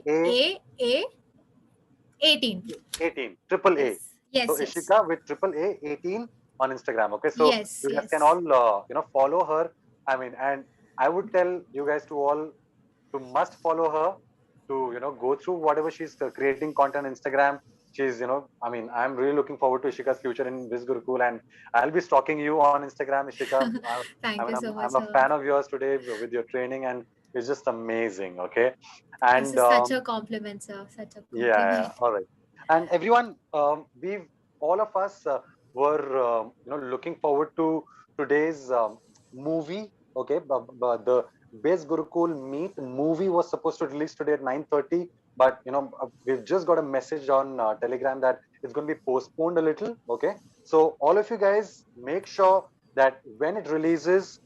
A 18. 18, triple A. Yes. So Yes, yes. Ishika with triple A 18 on Instagram. Okay, so Yes, you guys can yes. all follow her. I mean, and I would tell you guys to all to must follow her, to go through whatever she's creating content on Instagram. She's I mean, I'm really looking forward to Ishika's future in Viz Gurukul, and I'll be stalking you on Instagram, Ishika. I Thank mean, you so I'm much, a sir. fan of yours today with your training, and it's just amazing. Okay, This and is such a compliment, sir. Such a yeah, compliment. all right. And everyone, we've all of us were looking forward to today's movie. Okay, but the Base Gurukul Meet movie was supposed to release today at 9:30, but we've just got a message on Telegram that it's going to be postponed a little. Okay, so all of you guys, make sure that when it releases,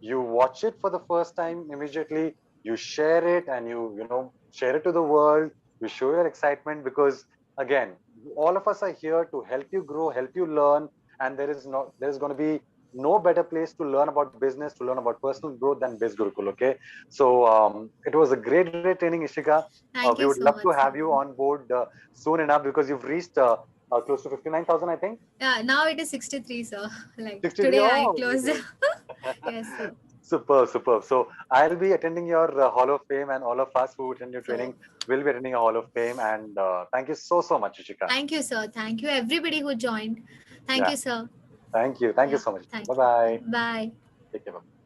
you watch it for the first time immediately, you share it, and you share it to the world, you show your excitement, because again, all of us are here to help you grow, help you learn, and there is going to be no better place to learn about business, to learn about personal growth than Biz Gurukul. Okay, so it was a great training, Ishika. We Thank would you love so to much, have sir. you on board soon enough, because you've reached close to 59,000, I think. Yeah, now it is 63, sir. Like 63. today I Oh, closed. Yes, sir. superb, superb. So I'll be attending your Hall of Fame, and all of us who attend your So training will be attending a Hall of Fame. And thank you so much, Ishika. thank you, sir. Thank you, everybody who joined. Thank Yeah, you, sir. thank you Yeah, so much. thank Bye you. bye. Bye. Take care. Bye.